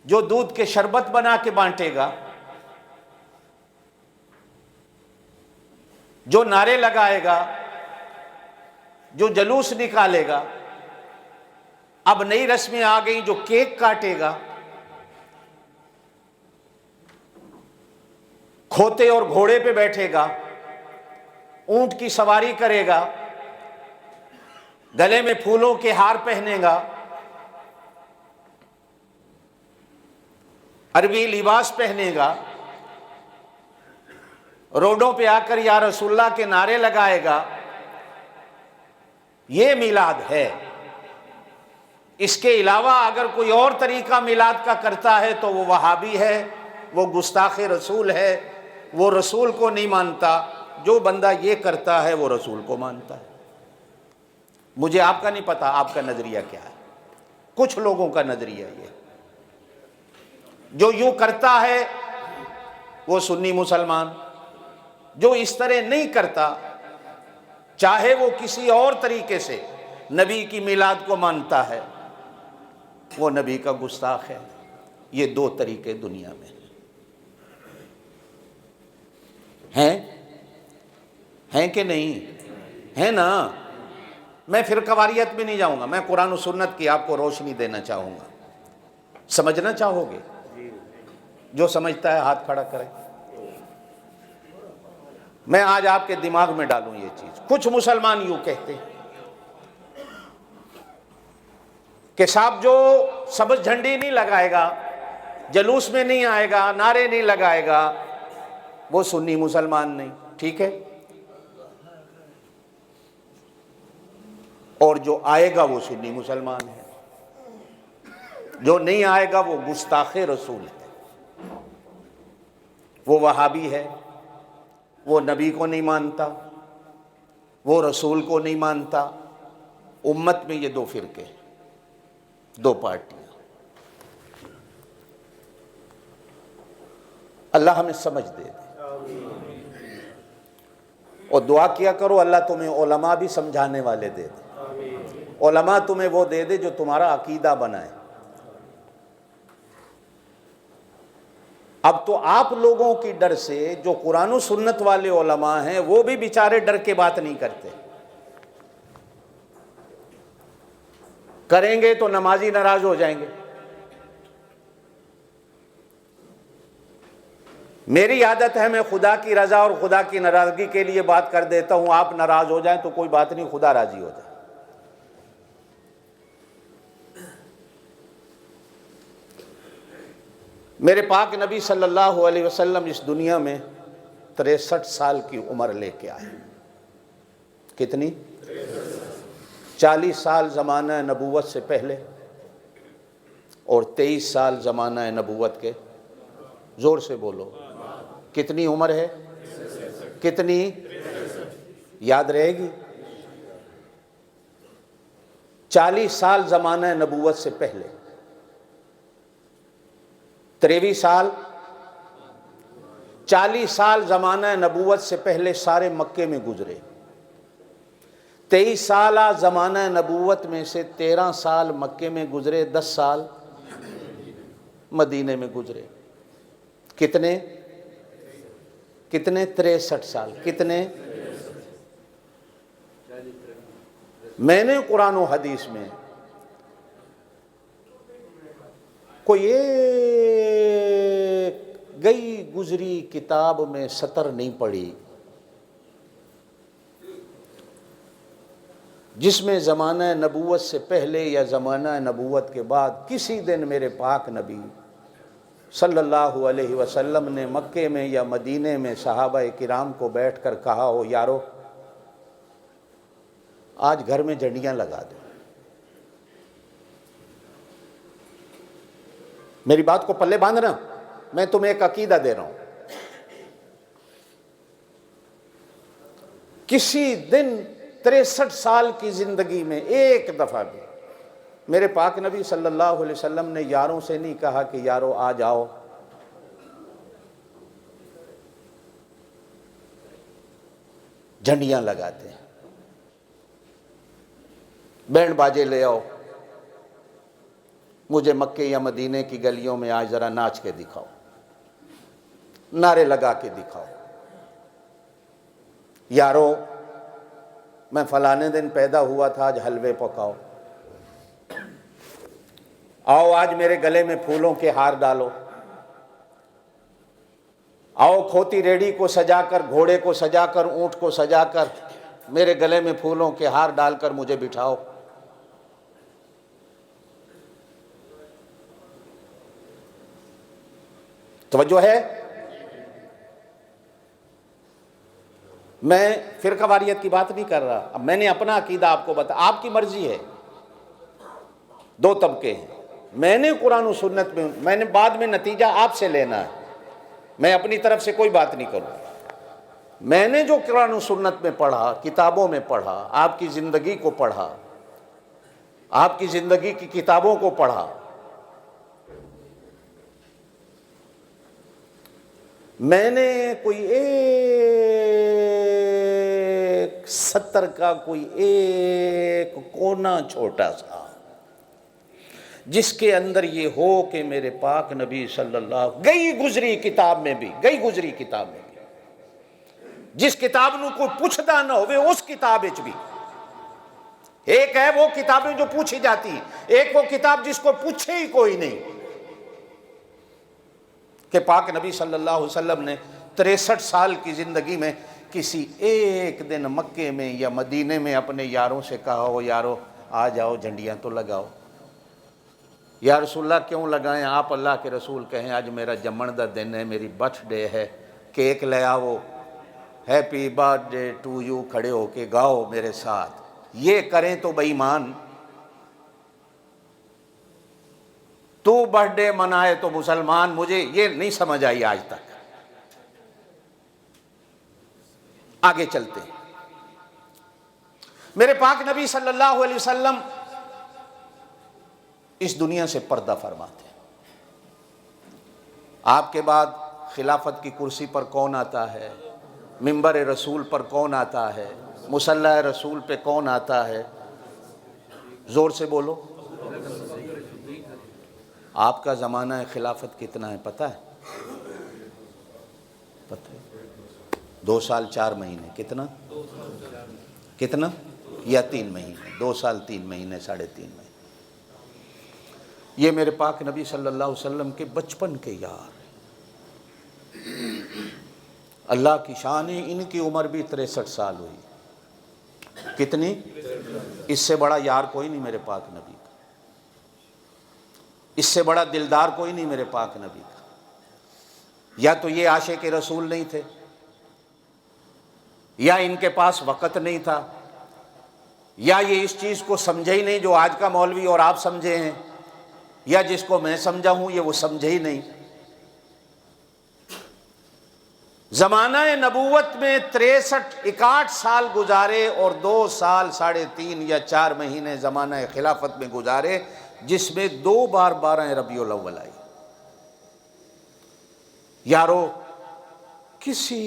جو دودھ کے شربت بنا کے بانٹے گا، جو نعرے لگائے گا، جو جلوس نکالے گا، اب نئی رسمیں آ گئیں، جو کیک کاٹے گا، کھوتے اور گھوڑے پہ بیٹھے گا، اونٹ کی سواری کرے گا، گلے میں پھولوں کے ہار پہنے گا، عربی لباس پہنے گا، روڈوں پہ آ کر یا رسول اللہ کے نعرے لگائے گا، یہ میلاد ہے۔ اس کے علاوہ اگر کوئی اور طریقہ میلاد کا کرتا ہے تو وہ وہابی ہے، وہ گستاخ رسول ہے، وہ رسول کو نہیں مانتا۔ جو بندہ یہ کرتا ہے وہ رسول کو مانتا ہے۔ مجھے آپ کا نہیں پتا آپ کا نظریہ کیا ہے، کچھ لوگوں کا نظریہ یہ، جو یوں کرتا ہے وہ سنی مسلمان، جو اس طرح نہیں کرتا چاہے وہ کسی اور طریقے سے نبی کی میلاد کو مانتا ہے، وہ نبی کا گستاخ ہے۔ یہ دو طریقے دنیا میں ہیں کہ نہیں ہیں نا؟ میں فرقہ واریت میں نہیں جاؤں گا، میں قرآن و سنت کی آپ کو روشنی دینا چاہوں گا۔ سمجھنا چاہو گے؟ جو سمجھتا ہے ہاتھ کھڑا کرے۔ میں آج آپ کے دماغ میں ڈالوں یہ چیز۔ کچھ مسلمان یوں کہتے ہیں کہ صاحب جو سبز جھنڈی نہیں لگائے گا، جلوس میں نہیں آئے گا، نعرے نہیں لگائے گا، وہ سنی مسلمان نہیں۔ ٹھیک ہے، اور جو آئے گا وہ سنی مسلمان ہے، جو نہیں آئے گا وہ گستاخ رسول ہے، وہ وہابی ہے، وہ نبی کو نہیں مانتا، وہ رسول کو نہیں مانتا، امت میں یہ 2 فرقے، 2 پارٹیاں۔ اللہ ہمیں سمجھ دے دے، اور دعا کیا کرو اللہ تمہیں علماء بھی سمجھانے والے دے دے، علماء تمہیں وہ دے دے جو تمہارا عقیدہ بنائے۔ اب تو آپ لوگوں کی ڈر سے جو قرآن و سنت والے علماء ہیں وہ بھی بیچارے ڈر کے بات نہیں کرتے، کریں گے تو نمازی ناراض ہو جائیں گے۔ میری عادت ہے میں خدا کی رضا اور خدا کی ناراضگی کے لیے بات کر دیتا ہوں، آپ ناراض ہو جائیں تو کوئی بات نہیں، خدا راضی ہو جائے۔ میرے پاک نبی صلی اللہ علیہ وسلم اس دنیا میں 63 سال کی عمر لے کے آئے۔ کتنی؟ 40 سال زمانہ نبوت سے پہلے اور 23 سال زمانہ نبوت کے۔ زور سے بولو، کتنی عمر ہے؟ کتنی؟ یاد رہے گی؟ 40 سال زمانہ نبوت سے پہلے، 23 سال، 40 سال زمانہ نبوت سے پہلے سارے مکے میں گزرے، 23 سالہ زمانہ نبوت میں سے 13 سال مکے میں گزرے، 10 سال مدینے میں گزرے۔ کتنے 63 سال۔ کتنے؟ میں نے قرآن و حدیث میں کوئی ایک گئی گزری کتاب میں سطر نہیں پڑھی جس میں زمانہ نبوت سے پہلے یا زمانہ نبوت کے بعد کسی دن میرے پاک نبی صلی اللہ علیہ وسلم نے مکے میں یا مدینے میں صحابہ کرام کو بیٹھ کر کہا ہو یارو آج گھر میں جھنڈیاں لگا دو۔ میری بات کو پلے باندھنا، میں تمہیں ایک عقیدہ دے رہا ہوں۔ کسی دن 63 سال کی زندگی میں ایک دفعہ بھی میرے پاک نبی صلی اللہ علیہ وسلم نے یاروں سے نہیں کہا کہ یارو آ جاؤ، جھنڈیاں لگاتے ہیں، بینڈ باجے لے آؤ، مجھے مکے یا مدینے کی گلیوں میں آج ذرا ناچ کے دکھاؤ، نعرے لگا کے دکھاؤ، یارو میں فلانے دن پیدا ہوا تھا آج حلوے پکاؤ، آؤ آج میرے گلے میں پھولوں کے ہار ڈالو، آؤ کھوتی ریڑھی کو سجا کر، گھوڑے کو سجا کر، اونٹ کو سجا کر میرے گلے میں پھولوں کے ہار ڈال کر مجھے بٹھاؤ۔ توجہ ہے؟ میں فرقہ واریت کی بات نہیں کر رہا، اب میں نے اپنا عقیدہ آپ کو بتا، آپ کی مرضی ہے، 2 طبقے ہیں، میں نے قرآن و سنت میں نے بعد میں نتیجہ آپ سے لینا ہے، میں اپنی طرف سے کوئی بات نہیں کروں۔ میں نے جو قرآن و سنت میں پڑھا، کتابوں میں پڑھا، آپ کی زندگی کو پڑھا، آپ کی زندگی کی کتابوں کو پڑھا، میں نے کوئی ایک 70 کا کوئی ایک کونا چھوٹا سا جس کے اندر یہ ہو کہ میرے پاک نبی صلی اللہ گئی گزری کتاب میں بھی جس کتاب نو کوئی پوچھدا نہ ہوئے اس کتاب وچ بھی، ایک ہے وہ کتابیں جو پوچھی جاتی، ایک وہ کتاب جس کو پوچھے ہی کوئی نہیں، کہ پاک نبی صلی اللہ علیہ وسلم نے 63 سال کی زندگی میں کسی ایک دن مکے میں یا مدینے میں اپنے یاروں سے کہا ہو یارو آ جاؤ جھنڈیاں تو لگاؤ۔ یا رسول اللہ کیوں لگائیں؟ آپ اللہ کے رسول کہیں آج میرا جمن دا دن ہے، میری برتھ ڈے ہے، کیک لے آؤ، happy birthday to you کھڑے ہو کے گاؤ میرے ساتھ، یہ کریں تو بے ایمان، تو برتھ ڈے منائے تو مسلمان، مجھے یہ نہیں سمجھ آئی آج تک۔ آگے چلتے ہیں، میرے پاک نبی صلی اللہ علیہ وسلم اس دنیا سے پردہ فرماتے ہیں۔ آپ کے بعد خلافت کی کرسی پر کون آتا ہے؟ منبر رسول پر کون آتا ہے؟ مصلی رسول پہ کون آتا ہے؟ زور سے بولو۔ آپ کا زمانہ خلافت کتنا ہے پتہ ہے؟ پتہ ہے 2 سال 4 مہینے، کتنا یا 3 مہینے، 2 سال 3 مہینے 3.5 مہینے۔ یہ میرے پاک نبی صلی اللہ علیہ وسلم کے بچپن کے یار، اللہ کی شان ہے، ان کی عمر بھی 63 سال ہوئی۔ کتنی؟ اس سے بڑا یار کوئی نہیں میرے پاک نبی کا، اس سے بڑا دلدار کوئی نہیں میرے پاک نبی کا۔ یا تو یہ عاشق رسول نہیں تھے، یا ان کے پاس وقت نہیں تھا، یا یہ اس چیز کو سمجھے ہی نہیں جو آج کا مولوی اور آپ سمجھے ہیں، یا جس کو میں سمجھا ہوں یہ وہ سمجھے ہی نہیں۔ زمانہ نبوت میں 61 سال گزارے اور 2 سال 3.5 یا 4 مہینے زمانہ خلافت میں گزارے، جس میں 2 بار 12 ربیع الاول آئی۔ یارو کسی،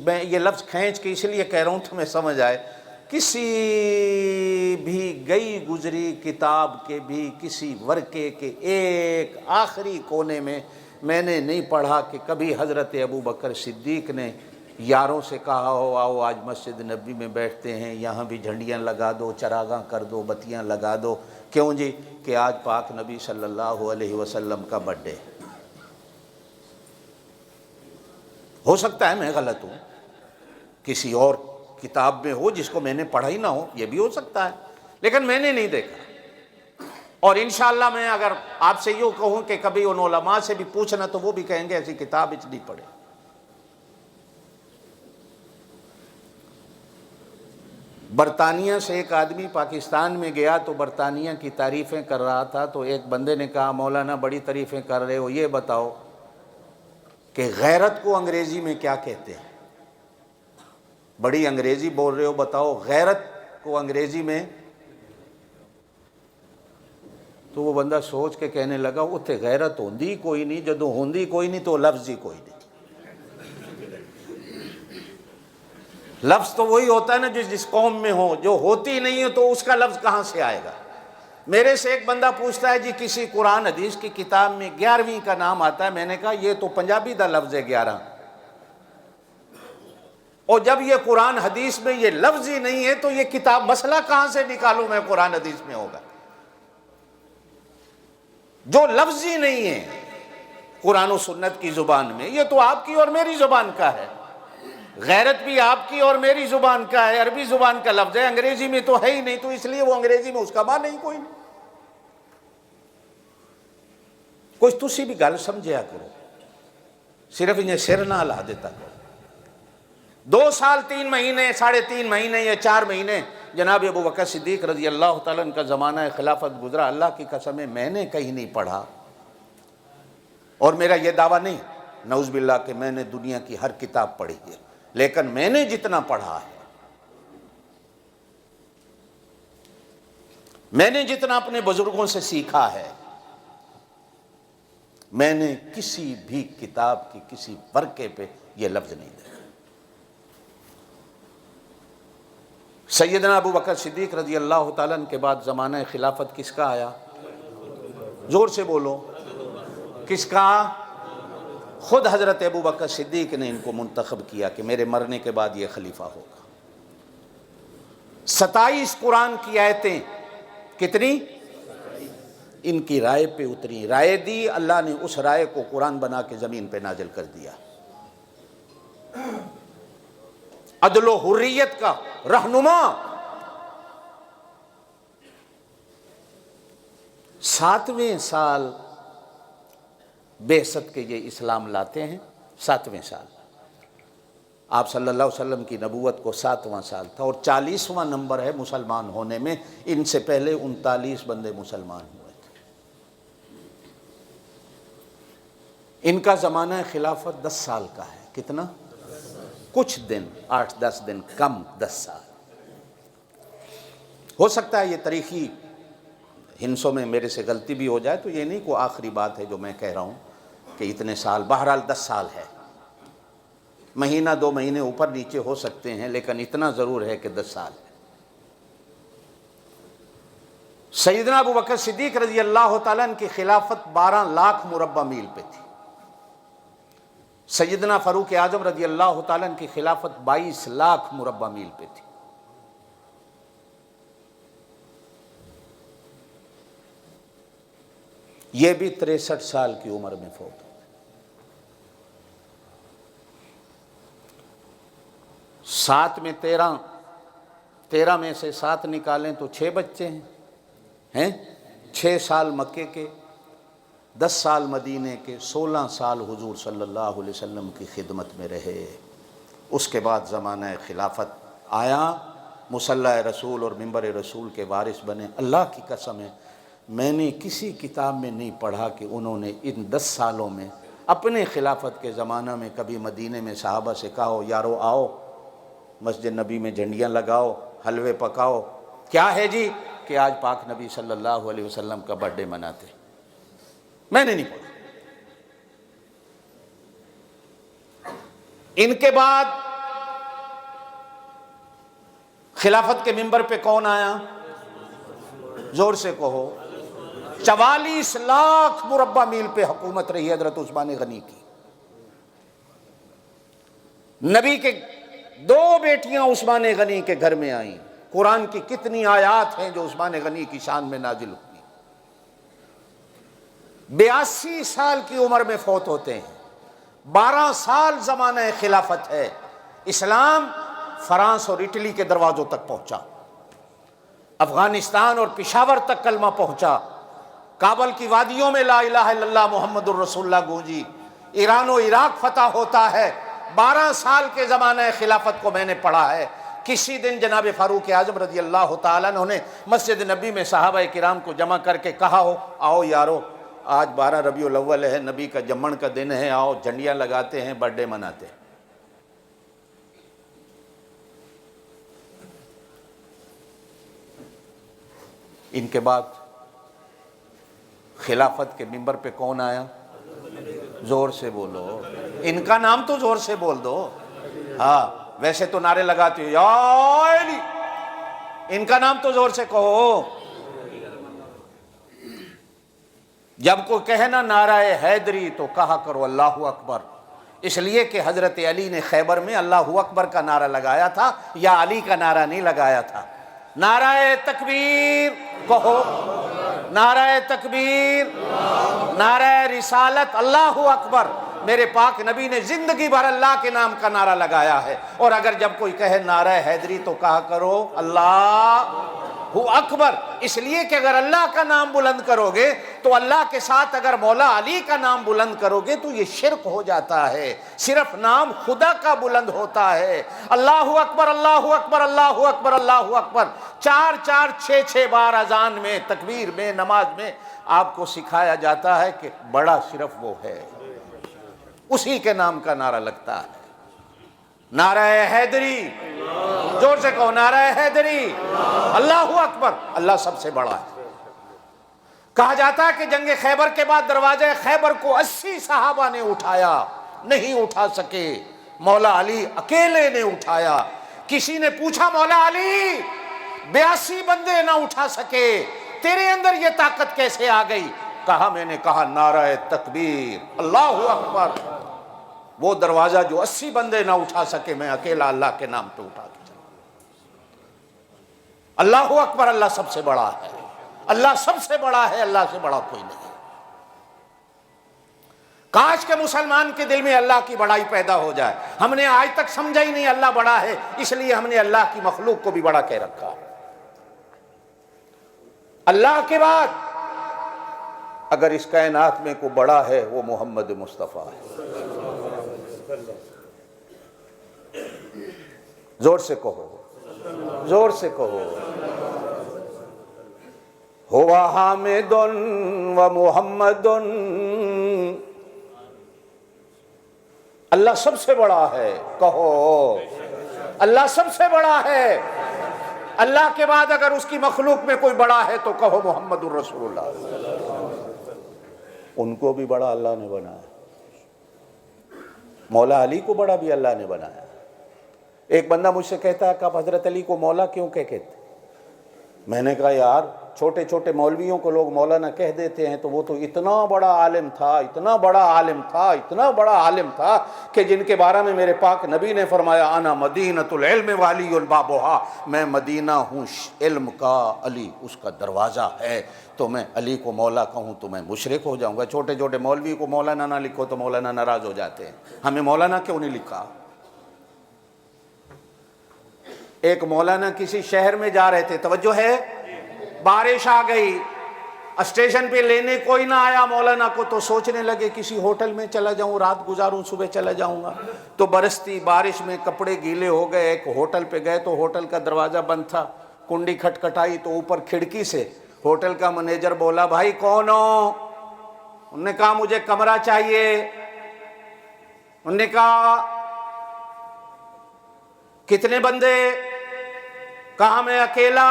میں یہ لفظ کھینچ کے اس لیے کہہ رہا ہوں تمہیں سمجھ آئے، کسی بھی گئی گزری کتاب کے بھی کسی ورقے کے ایک آخری کونے میں نے نہیں پڑھا کہ کبھی حضرت ابو بکر صدیق نے یاروں سے کہا ہو آؤ آج مسجد نبی میں بیٹھتے ہیں، یہاں بھی جھنڈیاں لگا دو، چراغاں کر دو، بتیاں لگا دو۔ کیوں جی؟ کہ آج پاک نبی صلی اللہ علیہ وسلم کا برتھ ڈے۔ ہو سکتا ہے میں غلط ہوں، کسی اور کتاب میں ہو جس کو میں نے پڑھا ہی نہ ہو، یہ بھی ہو سکتا ہے، لیکن میں نے نہیں دیکھا۔ اور انشاءاللہ میں اگر آپ سے یوں کہوں کہ کبھی ان علماء سے بھی پوچھنا تو وہ بھی کہیں گے ایسی کتاب اس نہیں پڑھے۔ برطانیہ سے ایک آدمی پاکستان میں گیا تو برطانیہ کی تعریفیں کر رہا تھا، تو ایک بندے نے کہا مولانا بڑی تعریفیں کر رہے ہو، یہ بتاؤ کہ غیرت کو انگریزی میں کیا کہتے ہیں؟ بڑی انگریزی بول رہے ہو، بتاؤ غیرت کو انگریزی میں۔ تو وہ بندہ سوچ کے کہنے لگا اتنے غیرت ہوندی کوئی نہیں، جدوں ہوندی کوئی نہیں تو لفظ ہی کوئی نہیں۔ لفظ تو وہی ہوتا ہے نا جو جس قوم میں ہو، جو ہوتی نہیں ہے تو اس کا لفظ کہاں سے آئے گا؟ میرے سے ایک بندہ پوچھتا ہے جی کسی قرآن حدیث کی کتاب میں 11ویں کا نام آتا ہے، میں نے کہا یہ تو پنجابی دا لفظ ہے 11، اور جب یہ قرآن حدیث میں یہ لفظ ہی نہیں ہے تو یہ کتاب مسئلہ کہاں سے نکالوں میں قرآن حدیث میں ہوگا؟ جو لفظ ہی نہیں ہے قرآن و سنت کی زبان میں، یہ تو آپ کی اور میری زبان کا ہے۔ غیرت بھی آپ کی اور میری زبان کا ہے، عربی زبان کا لفظ ہے، انگریزی میں تو ہے ہی نہیں، تو اس لیے وہ انگریزی میں اس کا معنی نہیں کوئی نہیں۔ کوئی تسی بھی گل سمجھیا کرو، صرف انہیں سر نہ لا دیتا کرو۔ 2 سال 3 مہینے 3.5 مہینے یا 4 مہینے جناب ابو بکر صدیق رضی اللہ تعالیٰ عنہ کا زمانہ خلافت گزرا، اللہ کی قسم ہے میں نے کہیں نہیں پڑھا، اور میرا یہ دعویٰ نہیں نعوذ باللہ کہ میں نے دنیا کی ہر کتاب پڑھی ہے، لیکن میں نے جتنا پڑھا ہے، میں نے جتنا اپنے بزرگوں سے سیکھا ہے، میں نے کسی بھی کتاب کی کسی ورقے پہ یہ لفظ نہیں دیکھا۔ سیدنا ابو بکر صدیق رضی اللہ تعالیٰ عنہ کے بعد زمانہ خلافت کس کا آیا؟ زور سے بولو، کس کا؟ خود حضرت ابو بکر صدیق نے ان کو منتخب کیا کہ میرے مرنے کے بعد یہ خلیفہ ہوگا۔ 27 قرآن کی آیتیں، کتنی؟ ان کی رائے پہ اتری، رائے دی، اللہ نے اس رائے کو قرآن بنا کے زمین پہ نازل کر دیا۔ عدل و حریت کا رہنما، 7ویں سال بعثت کے یہ اسلام لاتے ہیں، 7ویں سال آپ صلی اللہ علیہ وسلم کی نبوت کو 7واں سال تھا، اور 40واں نمبر ہے مسلمان ہونے میں۔ ان سے پہلے 39 بندے مسلمان ہوئے تھے۔ ان کا زمانہ خلافت 10 سال کا ہے، کتنا؟ کچھ دن، 8-10 دن کم، 10 سال۔ ہو سکتا ہے یہ تاریخی ہنسوں میں میرے سے غلطی بھی ہو جائے، تو یہ نہیں کوئی آخری بات ہے جو میں کہہ رہا ہوں کہ اتنے سال، بہرحال 10 سال ہے، مہینہ 2 مہینے اوپر نیچے ہو سکتے ہیں، لیکن اتنا ضرور ہے کہ 10 سال ہے۔ سیدنا ابو بکر صدیق رضی اللہ تعالیٰ عنہ کی خلافت 12 لاکھ مربع میل پہ تھی۔ سیدنا فاروق اعظم رضی اللہ تعالیٰ عنہ کی خلافت 22 لاکھ مربع میل پہ تھی۔ یہ بھی 63 سال کی عمر میں فوت ہوئے۔ 7 میں 13 میں سے 7 نکالیں تو 6 بچے ہیں، 6 سال مکے کے، 10 سال مدینے کے، 16 سال حضور صلی اللہ علیہ وسلم کی خدمت میں رہے۔ اس کے بعد زمانہ خلافت آیا، مصلی رسول اور منبر رسول کے وارث بنے۔ اللہ کی قسم ہے، میں نے کسی کتاب میں نہیں پڑھا کہ انہوں نے ان 10 سالوں میں اپنے خلافت کے زمانہ میں کبھی مدینے میں صحابہ سے کہا ہو یارو آؤ مسجد نبی میں جھنڈیاں لگاؤ، حلوے پکاؤ، کیا ہے جی کہ آج پاک نبی صلی اللہ علیہ وسلم کا برتھ ڈے مناتے۔ میں نے نہیں پڑھا۔ ان کے بعد خلافت کے منبر پہ کون آیا؟ زور سے کہو۔ 44 لاکھ مربع میل پہ حکومت رہی حضرت عثمان غنی کی۔ نبی کے 2 بیٹیاں عثمان غنی کے گھر میں آئیں۔ قرآن کی کتنی آیات ہیں جو عثمان غنی کی شان میں نازل ہوئی۔ 82 سال کی عمر میں فوت ہوتے ہیں۔ 12 سال زمانہ خلافت ہے۔ اسلام فرانس اور اٹلی کے دروازوں تک پہنچا، افغانستان اور پشاور تک کلمہ پہنچا، کابل کی وادیوں میں لا الہ الا اللہ محمد الرسول اللہ گونجی، ایران و عراق فتح ہوتا ہے۔ 12 سال کے زمانہ خلافت کو میں نے پڑھا ہے۔ کسی دن جناب فاروق اعظم رضی اللہ تعالیٰ عنہ نے مسجد نبی میں صحابہ کرام کو جمع کر کے کہا ہو آؤ یارو آج 12 ربیع الاول ہے، نبی کا جمن کا دن ہے، آؤ جھنڈیاں لگاتے ہیں، برتھ ڈے مناتے ہیں۔ ان کے بعد خلافت کے منبر پہ کون آیا؟ زور سے بولو، ان کا نام تو زور سے بول دو۔ ہاں ویسے تو نعرے لگاتے ہو یا علی، ان کا نام تو زور سے کہو۔ جب کوئی کہے نا نعرہ حیدری تو کہا کرو اللہ اکبر، اس لیے کہ حضرت علی نے خیبر میں اللہ اکبر کا نعرہ لگایا تھا، یا علی کا نعرہ نہیں لگایا تھا۔ نعرہ تکبیر کہو، نعرہ تکبیر، نعرہ رسالت، اللہ اکبر۔ میرے پاک نبی نے زندگی بھر اللہ کے نام کا نعرہ لگایا ہے، اور اگر جب کوئی کہے نعرہ حیدری تو کہا کرو اللہ اکبر، اس لیے کہ اگر اللہ کا نام بلند کرو گے تو اللہ کے ساتھ اگر مولا علی کا نام بلند کرو گے تو یہ شرک ہو جاتا ہے، صرف نام خدا کا بلند ہوتا ہے۔ اللہ اکبر، اللہ اکبر، اللہ اکبر، اللہ اکبر، 4 6 بار اذان میں، تکبیر میں، نماز میں آپ کو سکھایا جاتا ہے کہ بڑا صرف وہ ہے، اسی کے نام کا نعرہ لگتا ہے۔ نعرہ حیدری، زور سے کہو نعرہ حیدری، اللہ اکبر، اللہ سب سے بڑا ہے۔ کہا جاتا ہے کہ جنگ خیبر کے بعد دروازہ خیبر کو 80 صحابہ نے اٹھایا، نہیں اٹھا سکے، مولا علی اکیلے نے اٹھایا۔ کسی نے پوچھا مولا علی 82 بندے نہ اٹھا سکے، تیرے اندر یہ طاقت کیسے آ گئی؟ کہا میں نے کہا نعرہ تکبیر، اللہ اکبر، وہ دروازہ جو 80 بندے نہ اٹھا سکے میں اکیلا اللہ کے نام پہ اٹھا کے چلا۔ اللہ اکبر، اللہ سب سے بڑا ہے، اللہ سب سے بڑا ہے، اللہ سے بڑا کوئی نہیں۔ کاش کہ مسلمان کے دل میں اللہ کی بڑائی پیدا ہو جائے۔ ہم نے آج تک سمجھا ہی نہیں اللہ بڑا ہے، اس لیے ہم نے اللہ کی مخلوق کو بھی بڑا کہہ رکھا۔ اللہ کے بعد اگر اس کائنات میں کوئی بڑا ہے وہ محمد مصطفیٰ ہے۔ زور سے کہو، زور سے کہو، ہوا حامد و محمد، اللہ سب سے بڑا ہے، کہو اللہ سب سے بڑا ہے، اللہ کے بعد اگر اس کی مخلوق میں کوئی بڑا ہے تو کہو محمد الرسول اللہ۔ ان کو بھی بڑا اللہ نے بنایا، مولا علی کو بڑا بھی اللہ نے بنایا۔ ایک بندہ مجھ سے کہتا ہے کہ آپ حضرت علی کو مولا کیوں کہتے؟ میں نے کہا یار چھوٹے چھوٹے مولویوں کو لوگ مولانا کہہ دیتے ہیں، تو وہ تو اتنا بڑا عالم تھا، اتنا بڑا عالم تھا، اتنا بڑا عالم تھا کہ جن کے بارے میں میرے پاک نبی نے فرمایا انا مدینۃ العلم والی بابھا، میں مدینہ ہوں علم کا، علی اس کا دروازہ ہے، تو میں علی کو مولا کہوں تو میں مشرک ہو جاؤں گا۔ چھوٹے چھوٹے مولوی کو مولانا نہ لکھو تو مولانا ناراض ہو جاتے ہیں، ہمیں مولانا کیوں نہیں لکھا؟ ایک مولانا کسی شہر میں جا رہے تھے، توجہ ہے، بارش آ گئی، اسٹیشن پہ لینے کوئی نہ آیا مولانا کو، تو سوچنے لگے کسی ہوٹل میں چلا جاؤں، رات گزاروں، صبح چلا جاؤں گا۔ تو برستی بارش میں کپڑے گیلے ہو گئے، ایک ہوٹل پہ گئے تو ہوٹل کا دروازہ بند تھا، کنڈی کھٹکھٹائی تو اوپر کھڑکی سے ہوٹل کا منیجر بولا بھائی کون ہو؟ انہوں نے کہا مجھے کمرہ چاہیے۔ انہوں نے کہا کتنے بندے؟ کہا میں اکیلا۔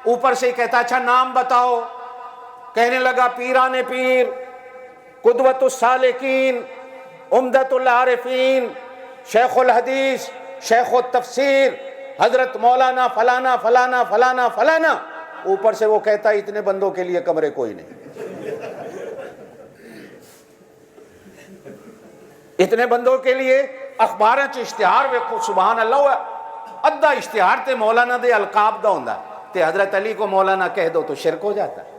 اوپر سے کہتا اچھا نام بتاؤ۔ کہنے لگا پیران پیر، قدوۃ السالکین، عمدۃ العارفین، شیخ الحدیث، شیخ التفسیر، حضرت مولانا فلانا فلانا فلانا فلانا۔ اوپر سے وہ کہتا اتنے بندوں کے لیے کمرے کوئی نہیں، اتنے بندوں کے لیے اخبار اشتہار ویکھو، سبحان اللہ، ادھا اشتہار تے مولانا دے القاب دا ہوندا تے حضرت علی کو مولانا کہہ دو تو شرک ہو جاتا ہے۔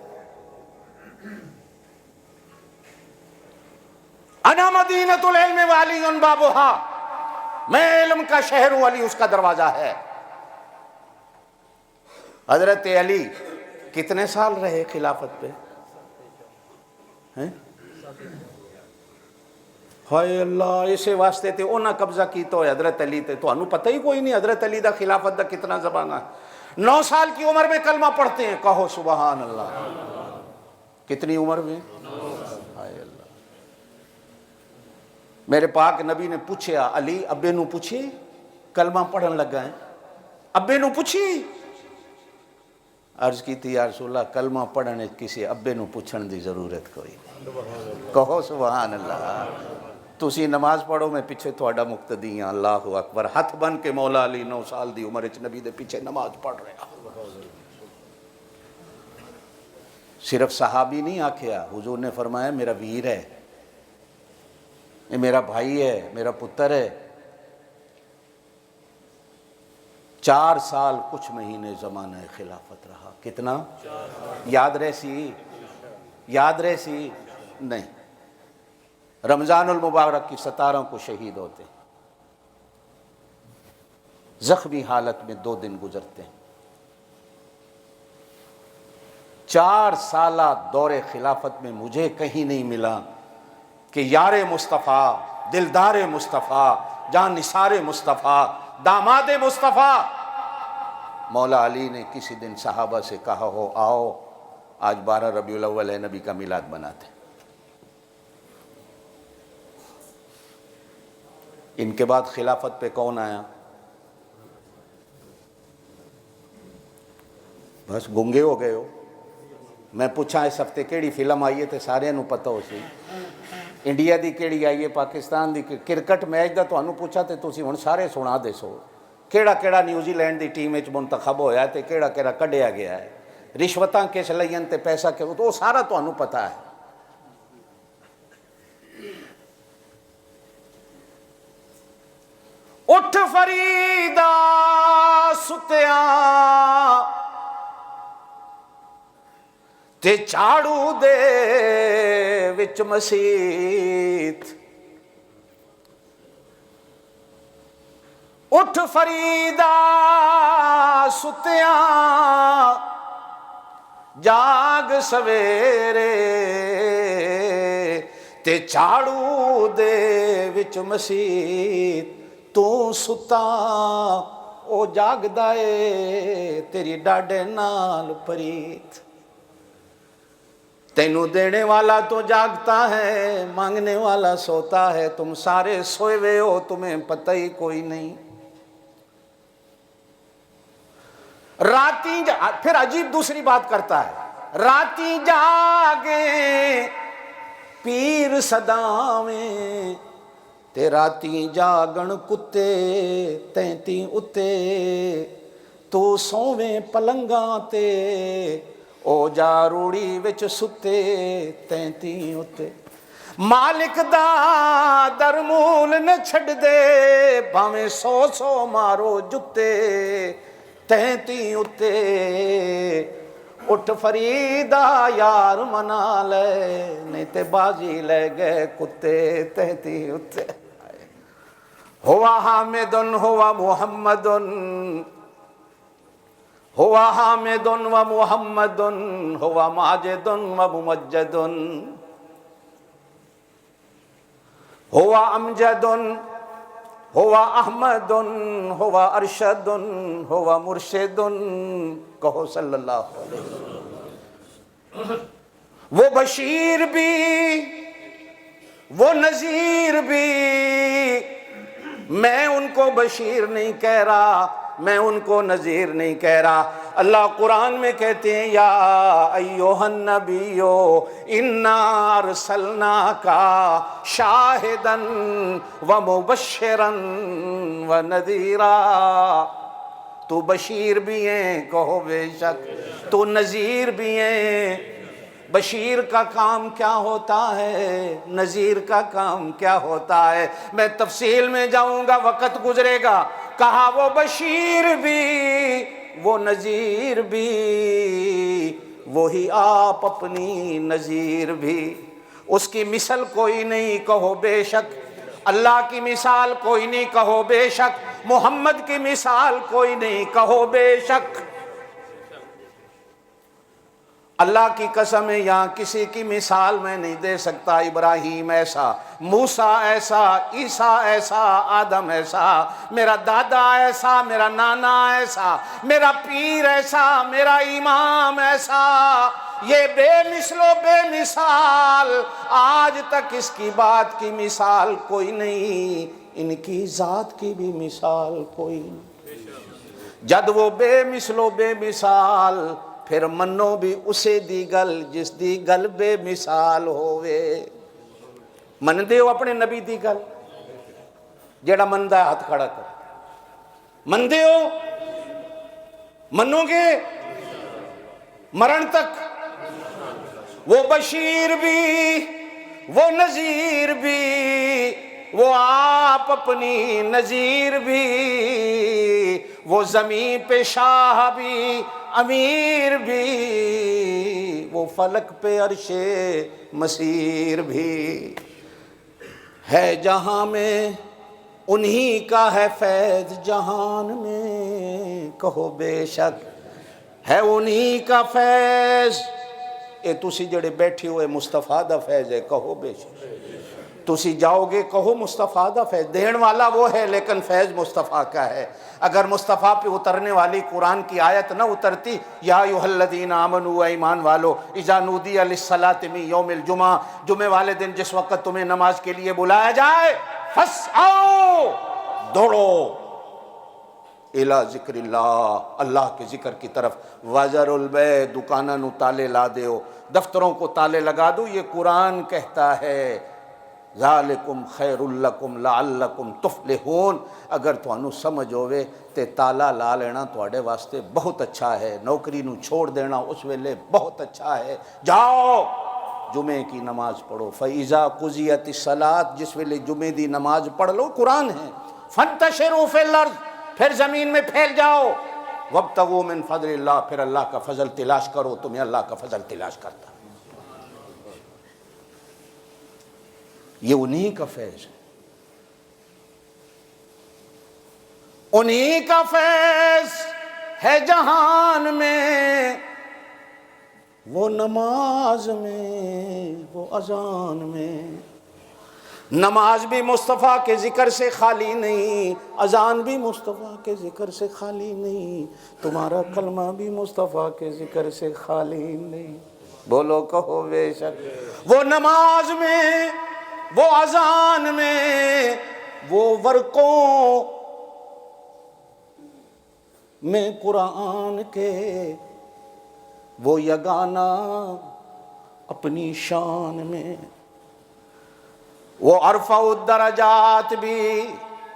انا مدینۃ العلم والی بابھا، میں علم کا شہر ہوں، علی اس کا دروازہ ہے۔ حضرت علی کتنے سال رہے خلافت پہ؟ ہائے اللہ، اسے واسطے تے انہاں قبضہ کیتا ہوئے حضرت علی تے، تو انہوں پتہ ہی کوئی نہیں حضرت علی دا خلافت دا کتنا زمانہ ہے۔ 9 سال کی عمر میں کلمہ پڑھتے ہیں، کہو سبحان اللہ۔ کتنی عمر میں؟ ہائے اللہ۔ میرے پاک نبی نے پوچھا علی ابے نو پوچھی کلمہ پڑھن لگا ہے، ابے نو پوچھی؟ عرض کی تھی یا رسول اللہ کلمہ پڑھنے کسی ابے نو پوچھن دی ضرورت کوئی نہیں، کہو سبحان اللہ۔ تسی نماز پڑھو میں پیچھے تھوڑا مقتدی ہاں، اللہ اکبر۔ ہاتھ بن کے مولا علی 9 سال دی عمر وچ نبی دے پیچھے نماز پڑھ رہے ہیں۔ صرف صحابی نہیں آکھیا، حضور نے فرمایا میرا ویر ہے، یہ میرا بھائی ہے، میرا پتر ہے۔ 4 سال کچھ مہینے زمانہ خلافت رہا۔ کتنا؟ یاد رہسی؟ یاد رہسی؟ نہیں۔ رمضان المبارک کی 17 کو شہید ہوتے ہیں، زخمی حالت میں 2 دن گزرتے ہیں۔ 4 سالہ دور خلافت میں مجھے کہیں نہیں ملا کہ یار مصطفیٰ، دلدار مصطفیٰ، جان نثار مصطفیٰ، داماد مصطفیٰ مولا علی نے کسی دن صحابہ سے کہا ہو آؤ آج 12 ربیع الاول ہے، نبی کا میلاد مناتے ہیں۔ ان کے بعد خلافت پہ کون آیا؟ بس گنگے ہو گئے ہو۔ میں پوچھا اس ہفتے کیڑی فلم آئی ہے تے سارے نو پتہ ہو سی، انڈیا دی کیڑی آئی ہے، پاکستان دی کرکٹ میچ دا تانوں پوچھا تے تسی ہن سارے سنا دے سو، کیڑا کیڑا New Zealand the team which منتخب ہویا ہے تے کیڑا کیڑا کڈیا گیا ہے، رشوتاں کس لئین تے پیسہ کہ تو سارا تانوں پتہ ہے۔ اٹھ فریدا ستیا تے جھاڑو دے وچ مسیت، اٹھ فریدا ستیا جاگ سویرے تے جھاڑو دے وچ مسیت، تو ستا او جاگدا اے تیری ڈاڈے نال پریت، تینوں دینے والا تو جاگتا ہے، مانگنے والا سوتا ہے، تم سارے سوئے ہوئے ہو، تمہیں پتہ ہی کوئی نہیں۔ راتی پھر عجیب دوسری بات کرتا ہے، راتی جاگے پیر صداویں تے راتی جاگن کتے تینتی اتے، تو سوویں پلنگاں تے او جا روڑی وچ ستے تینتی اتے، مالک دا درمول نہ چھڑ دے بھاویں 100 مارو جتے تینتی اتے، اٹھ فریدا یار منا لے نہیں تے بازی لے گئے کتے تینتی اتے، ہوا حامدن ہوا محمدن ہوا حامدن و محمدن ہوا ماجدن و ممجدن ہوا امجدن ہوا احمدن ہوا ارشدن ہوا مرشدن، کہو صلی اللہ علیہ وسلم۔ وہ بشیر بھی وہ نذیر بھی، میں ان کو بشیر نہیں کہہ رہا، میں ان کو نذیر نہیں کہہ رہا۔ اللہ قرآن میں کہتے ہیں یا ایھا النبی انا ارسلناک شاہدا ومبشرا ونذیرا، تو بشیر بھی ہیں کہو بے شک، تو نذیر بھی ہیں۔ بشیر کا کام کیا ہوتا ہے، نذیر کا کام کیا ہوتا ہے، میں تفصیل میں جاؤں گا، وقت گزرے گا۔ کہا وہ بشیر بھی وہ نذیر بھی، وہی آپ اپنی نذیر بھی، اس کی مثل کوئی نہیں کہو بے شک، اللہ کی مثال کوئی نہیں کہو بے شک، محمد کی مثال کوئی نہیں کہو بے شک۔ اللہ کی قسم ہے یہاں کسی کی مثال میں نہیں دے سکتا، ابراہیم ایسا، موسیٰ ایسا، عیسیٰ ایسا، آدم ایسا، میرا دادا ایسا، میرا نانا ایسا، میرا پیر ایسا، میرا امام ایسا، یہ بے مثل و بے مثال، آج تک اس کی بات کی مثال کوئی نہیں، ان کی ذات کی بھی مثال کوئی نہیں۔ جد وہ بے مثل و بے مثال، پھر منو بھی اسے دی گل جس دی گل بے مثال ہوئے۔ من دے ہو اپنے نبی دی گل، جیڑا من دا ہاتھ کھڑا کر، من دے ہو، منو گے مرن تک۔ وہ بشیر بھی وہ نذیر بھی، وہ آپ اپنی نذیر بھی، وہ زمین پہ شاہ بھی امیر بھی، وہ فلک پہ عرش مسیر بھی، ہے جہاں میں انہی کا ہے فیض جہان میں کہو بے شک، ہے انہی کا فیض۔ اے تسی جڑے بیٹھے ہوئے مصطفیٰ دا فیض ہے کہو بے شک، تسی جاؤ گے کہو مصطفیٰ دا فیض، دین والا وہ ہے لیکن فیض مصطفیٰ کا ہے۔ اگر مصطفیٰ پہ اترنے والی قرآن کی آیت نہ اترتی، یا ایھا الذین آمنوا، ایمان والو، اذا نودی للصلاۃ من یوم الجمعہ، جمعے والے دن جس وقت تمہیں نماز کے لیے بلایا جائے، فاسعوا، دوڑو، الی ذکر اللہ، اللہ کے ذکر کی طرف، وذروا البیع، دکاناں نو تالے لا دیو، دفتروں کو تالے لگا دو، یہ قرآن کہتا ہے۔ ذالکم خیر لکم لعلکم تفلحون، اگر تانوں سمجھ ہوئے تے تالا لا لینا تواڈے واسطے بہت اچھا ہے، نوکری نو چھوڑ دینا اس ویلے بہت اچھا ہے۔ جاؤ جمعے کی نماز پڑھو، فَإِذَا قُضِيَتِ الصَّلَاةُ، جس ویلے جمعے دی نماز پڑھ لو، قرآن ہے، فَانْتَشِرُوا فِي الْأَرْضِ، پھر زمین میں پھیل جاؤ، وَابْتَغُوا مِنْ فَضْلِ اللَّهِ، پھر اللہ کا فضل تلاش کرو، تمہیں اللہ کا فضل تلاش کرتا۔ یہ انہی کا فیض ہے، انہی کا فیض ہے جہان میں، وہ نماز میں، وہ اذان میں۔ نماز بھی مصطفیٰ کے ذکر سے خالی نہیں، اذان بھی مصطفیٰ کے ذکر سے خالی نہیں، تمہارا کلمہ بھی مصطفیٰ کے ذکر سے خالی نہیں، بولو کہو بے شک۔ وہ نماز میں، وہ اذان میں، وہ ورقوں میں قرآن کے وہ یگانہ اپنی شان میں، وہ ارفع الدرجات بھی،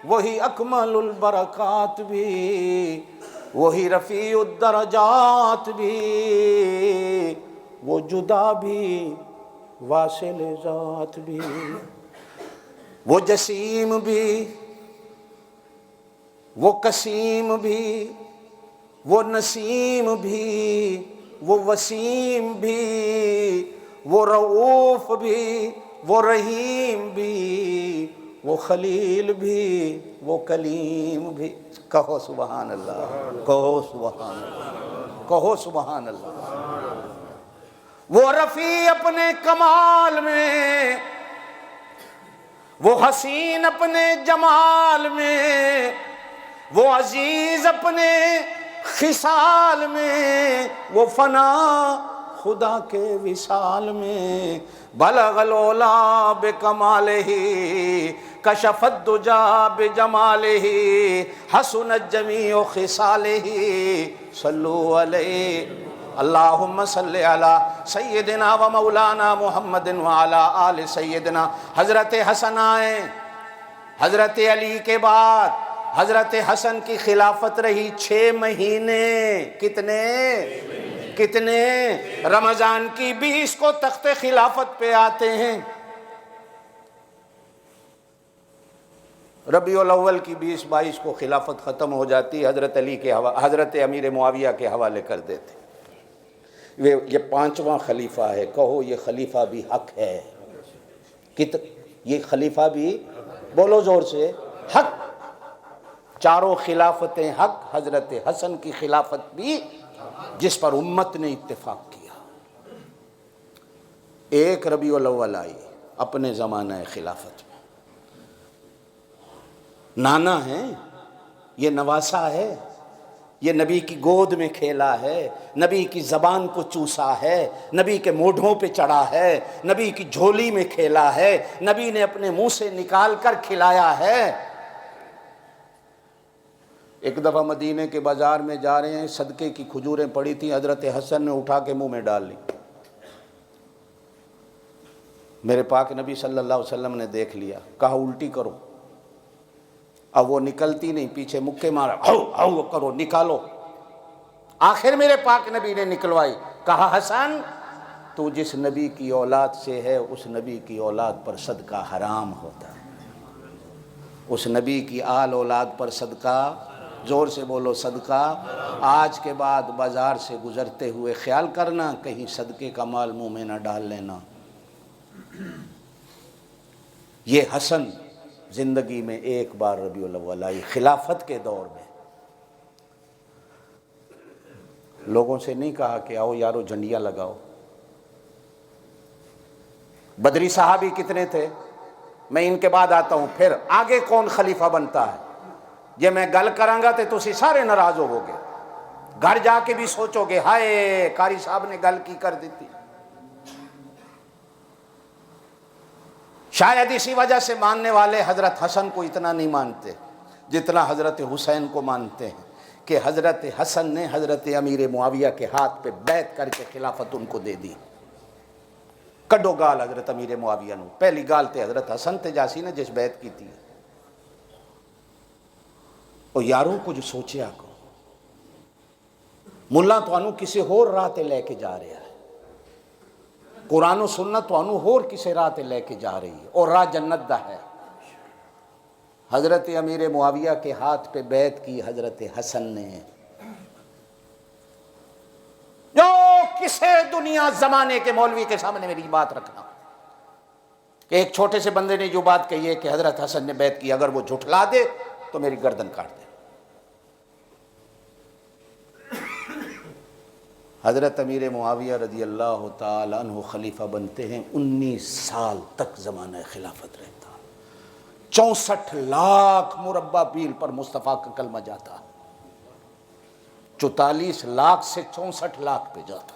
وہی اکمل البرکات بھی، وہی رفیع الدرجات بھی، وہ جدا بھی واصل ذات بھی، وہ جسیم بھی، وہ قسیم بھی، وہ نسیم بھی، وہ وسیم بھی، وہ رؤوف بھی، وہ رحیم بھی، وہ خلیل بھی، وہ کلیم بھی۔ کہو سبحان اللہ، کہو سبحان اللہ، کہو سبحان اللہ۔ وہ رفیع اپنے کمال میں، وہ حسین اپنے جمال میں، وہ عزیز اپنے خصال میں، وہ فنا خدا کے وصال میں، بلغ العلا بکمالہ، کشف الدجا بجمالہ، حسنت جمیع خصالہ، صلو علیہ اللہم صلی علی سیدنا و مولانا محمد وعلی آل سیدنا۔ حضرت حسن آئے، حضرت علی کے بعد حضرت حسن کی خلافت رہی 6 مہینے۔ کتنے؟ رمضان کی 20 کو تخت خلافت پہ آتے ہیں، ربیع الاول کی 20-22 کو خلافت ختم ہو جاتی، حضرت علی کے حضرت امیر معاویہ کے حوالے کر دیتے۔ یہ 5واں خلیفہ ہے، کہو یہ خلیفہ بھی حق ہے، یہ خلیفہ بھی، بولو زور سے، حق۔ چاروں خلافتیں حق، حضرت حسن کی خلافت بھی، جس پر امت نے اتفاق کیا۔ ایک ربیع الاول آئی اپنے زمانہ خلافت میں، نانا ہے، یہ نواسا ہے، یہ نبی کی گود میں کھیلا ہے، نبی کی زبان کو چوسا ہے، نبی کے مونڈھوں پہ چڑھا ہے، نبی کی جھولی میں کھیلا ہے، نبی نے اپنے منہ سے نکال کر کھلایا ہے۔ ایک دفعہ مدینے کے بازار میں جا رہے ہیں، صدقے کی کھجوریں پڑی تھیں، حضرت حسن نے اٹھا کے منہ میں ڈال لی۔ میرے پاک نبی صلی اللہ علیہ وسلم نے دیکھ لیا، کہا الٹی کرو۔ اب وہ نکلتی نہیں، پیچھے مکے مارا، ہو ہو کرو، نکالو۔ آخر میرے پاک نبی نے نکلوائی، کہا حسن تو جس نبی کی اولاد سے ہے، اس نبی کی اولاد پر صدقہ حرام ہوتا ہے، اس نبی کی آل اولاد پر صدقہ، زور سے بولو، صدقہ۔ آج کے بعد بازار سے گزرتے ہوئے خیال کرنا کہیں صدقے کا مال منہ میں نہ ڈال لینا۔ یہ حسن زندگی میں ایک بار ربیع الاول آئی، خلافت کے دور میں۔ لوگوں سے نہیں کہا کہ آؤ یارو جھنڈیاں لگاؤ۔ بدری صحابی کتنے تھے؟ میں ان کے بعد آتا ہوں، پھر آگے کون خلیفہ بنتا ہے یہ میں گل کروں گا تو تسی سارے ناراض ہوو گے، گھر جا کے بھی سوچو گے ہائے قاری صاحب نے گل کی کر دیتی۔ شاید اسی وجہ سے ماننے والے حضرت حسن کو اتنا نہیں مانتے جتنا حضرت حسین کو مانتے ہیں، کہ حضرت حسن نے حضرت امیر معاویہ کے ہاتھ پہ بیعت کر کے خلافت ان کو دے دی۔ کڈو گال حضرت امیر معاویہ نو، پہلی گال تے حضرت حسن تے جاسی نے جس بیعت کی تھی۔ او یاروں کچھ سوچیا کو، ملا توانو کسی ہور راہ تے لے کے جا رہا ہے، قرآن و سنت توانو ہور کسی راہ تے لے کے جا رہی ہے، اور راہ جنت دا ہے۔ حضرت امیر معاویہ کے ہاتھ پہ بیعت کی حضرت حسن نے۔ جو کسے دنیا زمانے کے مولوی کے سامنے میری بات رکھنا کہ ایک چھوٹے سے بندے نے جو بات کہی ہے کہ حضرت حسن نے بیعت کی، اگر وہ جھٹلا دے تو میری گردن کاٹ دے۔ حضرت امیر معاویہ رضی اللہ تعالیٰ عنہ خلیفہ بنتے ہیں، 19 سال تک زمانہ خلافت رہتا، 64 لاکھ مربع میل پر مصطفیٰ کا کلمہ جاتا، 44 لاکھ سے 64 لاکھ پہ جاتا۔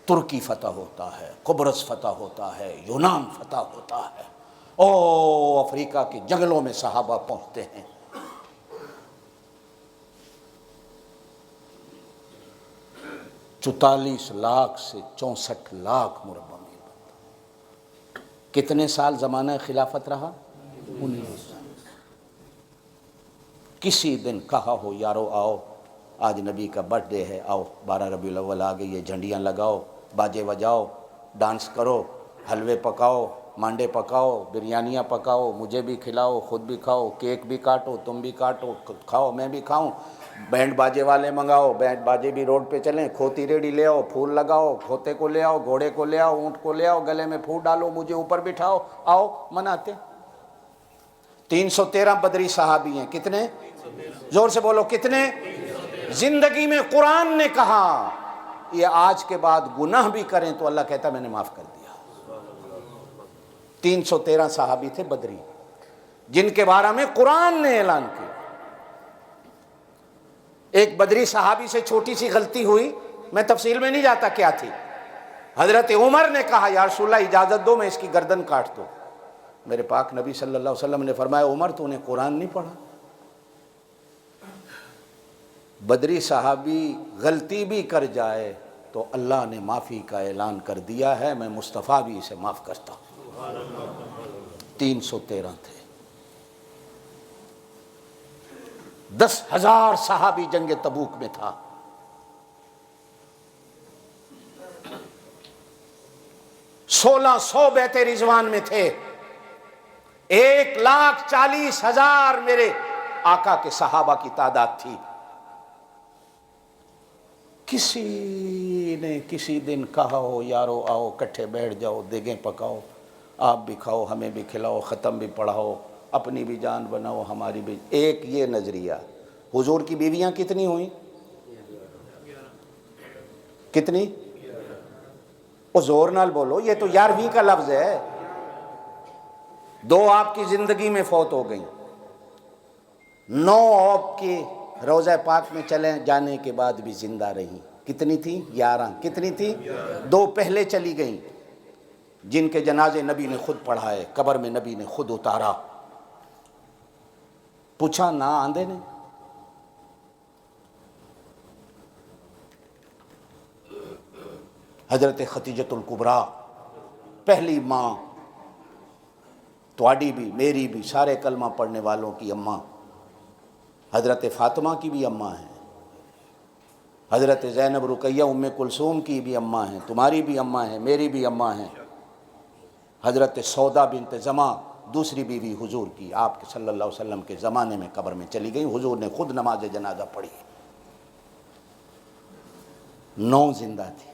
ترکی فتح ہوتا ہے، قبرص فتح ہوتا ہے، یونان فتح ہوتا ہے، او افریقہ کے جنگلوں میں صحابہ پہنچتے ہیں۔ 44 لاکھ سے 64 لاکھ مربع میل بنتا۔ کتنے سال زمانہ خلافت رہا؟ 19 سال۔ کسی دن کہا ہو یارو آؤ آج نبی کا برتھ ڈے ہے، آؤ 12 ربیع الاول آ گئی ہے، جھنڈیاں لگاؤ، باجے بجاؤ، ڈانس کرو، حلوے پکاؤ، مانڈے پکاؤ، بریانیاں پکاؤ، مجھے بھی کھلاؤ، خود بھی کھاؤ، کیک بھی کاٹو، تم بھی کاٹو، کھاؤ میں بھی کھاؤں، بینڈ باجے والے منگاؤ، بینڈ باجے بھی روڈ پہ چلیں، کھوتی ریڈی لے آؤ، پھول لگاؤ، کھوتے کو لے آؤ، گھوڑے کو لے آؤ، اونٹ کو لے آؤ، گلے میں پھول ڈالو، مجھے اوپر بٹھاؤ، آؤ مناتے۔ 313 بدری صحابی ہیں، کتنے؟ زور سے بولو کتنے؟ زندگی میں قرآن نے کہا یہ آج کے بعد گناہ بھی کریں تو اللہ کہتا میں نے معاف کر دیا۔ 313 صحابی تھے بدری جن کے بارے میں قرآن نے اعلان کیا۔ ایک بدری صحابی سے چھوٹی سی غلطی ہوئی، میں تفصیل میں نہیں جاتا کیا تھی۔ حضرت عمر نے کہا یا رسول اللہ اجازت دو میں اس کی گردن کاٹ دوں۔ میرے پاک نبی صلی اللہ علیہ وسلم نے فرمایا عمر تو نے قرآن نہیں پڑھا؟ بدری صحابی غلطی بھی کر جائے تو اللہ نے معافی کا اعلان کر دیا ہے، میں مصطفیٰ بھی اسے معاف کرتا ہوں۔ 313 تھے۔ 10,000 صحابی جنگ تبوک میں تھا۔ 1600 بیعت رضوان میں تھے۔ 1,40,000 میرے آقا کے صحابہ کی تعداد تھی۔ کسی نے کسی دن کہا ہو یارو آؤ کٹھے بیٹھ جاؤ، دیگیں پکاؤ، آپ بھی کھاؤ ہمیں بھی کھلاؤ، ختم بھی پڑھاؤ، اپنی بھی جان بناؤ ہماری بھی، ایک یہ نظریہ۔ حضور کی بیویاں کتنی ہوئیں؟ کتنی؟ وہ زور نال بولو، یہ تو 11ویں کا لفظ ہے۔ 2 آپ کی زندگی میں فوت ہو گئیں، 9 آپ کی روضہ پاک میں چلے جانے کے بعد بھی زندہ رہی۔ کتنی تھی؟ 11۔ کتنی تھی؟ 2 پہلے چلی گئیں جن کے جنازے نبی نے خود پڑھائے، قبر میں نبی نے خود اتارا۔ پوچھا نہ آندے نے؟ حضرت خدیجۃ الکبریٰ پہلی ماں، تواڈی بھی میری بھی سارے کلمہ پڑھنے والوں کی اماں، حضرت فاطمہ کی بھی اماں ہیں، حضرت زینب رقیہ ام کلثوم کی بھی اماں ہیں، تمہاری بھی اماں ہیں، میری بھی اماں ہیں، حضرت سودا بنت زمع دوسری بیوی حضور کی، آپ کے صلی اللہ علیہ وسلم کے زمانے میں قبر میں چلی گئی، حضور نے خود نماز جنازہ پڑھی۔ 9 زندہ تھی۔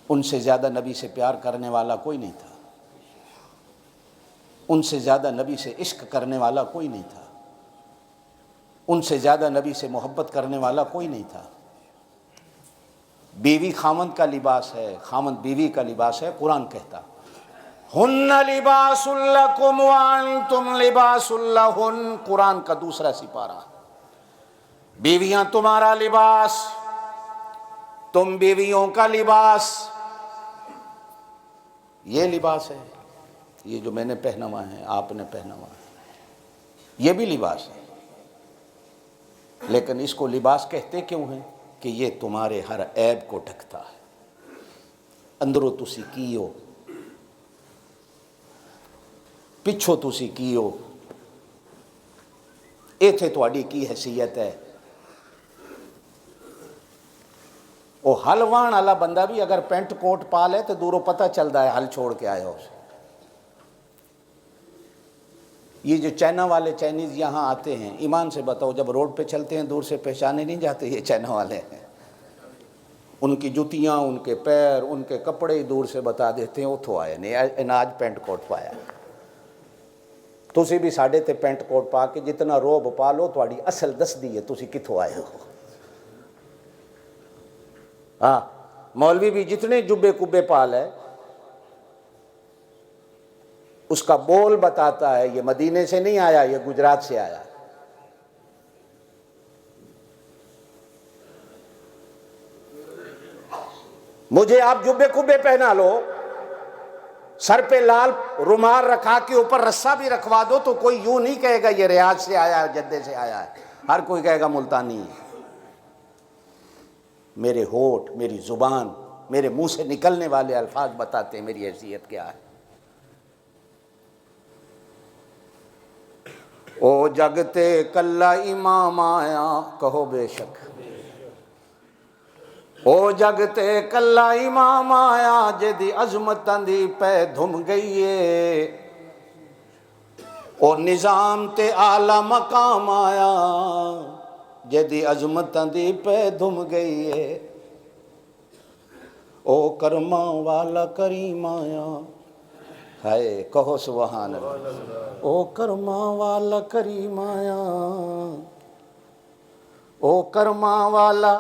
ان سے زیادہ نبی سے پیار کرنے والا کوئی نہیں تھا، ان سے زیادہ نبی سے عشق کرنے والا کوئی نہیں تھا، ان سے زیادہ نبی سے محبت کرنے والا کوئی نہیں تھا۔ بیوی خامند کا لباس ہے، خامند بیوی کا لباس ہے، قرآن کہتا ہن لباس لکم وانتم لباس لہن، قرآن کا دوسرا سپارہ۔ بیویاں تمہارا لباس، تم بیویوں کا لباس۔ یہ لباس ہے، یہ جو میں نے پہنا ہوا ہے، آپ نے پہنا ہوا ہے، یہ بھی لباس ہے، لیکن اس کو لباس کہتے کیوں ہیں؟ کہ یہ تمہارے ہر عیب کو ڈھکتا ہے۔ اندروں تسی کیو، پچھو تسی کیو، ایتھے تواڈی کی حیثیت ہے۔ وہ ہل وان والا بندہ بھی اگر پینٹ کوٹ پا لے تو دوروں پتہ چلتا ہے ہل چھوڑ کے آیا اسے۔ یہ جو چائنا والے چائنیز یہاں آتے ہیں، ایمان سے بتاؤ جب روڈ پہ چلتے ہیں دور سے پہچانے نہیں جاتے یہ چائنا والے ہیں؟ ان کی جوتیاں، ان کے پیر، ان کے کپڑے ہی دور سے بتا دیتے ہیں اتھو آئے نہیں، اناج پینٹ کوٹ پایا۔ تسی بھی ساڑھے تے پینٹ کوٹ پا کے جتنا روب پا لو تواڈی اصل دس دی ہے تسی کتھوں آئے ہو۔ ہاں مولوی بھی جتنے جبے کبے پال ہے اس کا بول بتاتا ہے یہ مدینے سے نہیں آیا، یہ گجرات سے آیا۔ مجھے آپ جبے کبے پہنا لو، سر پہ لال رومال رکھا کے اوپر رسا بھی رکھوا دو تو کوئی یوں نہیں کہے گا یہ ریاض سے آیا ہے، جدے سے آیا ہے، ہر کوئی کہے گا ملتانی ہے۔ میرے ہونٹ، میری زبان، میرے منہ سے نکلنے والے الفاظ بتاتے ہیں میری حیثیت کیا ہے۔ او جگتے کلا امام آیا، کہو بے شک۔ او جگتے کلا امام آیا، جدی عظمتاں دی پہ دھم گئیے، او نظام تے اعلی مقام آیا، جدی عظمتاں دی پہ دھم گئیے، او کرما والا کریم آیا، ہائے کہو سبحان اللہ۔ او کرما والا کریم آیا، او کرما والا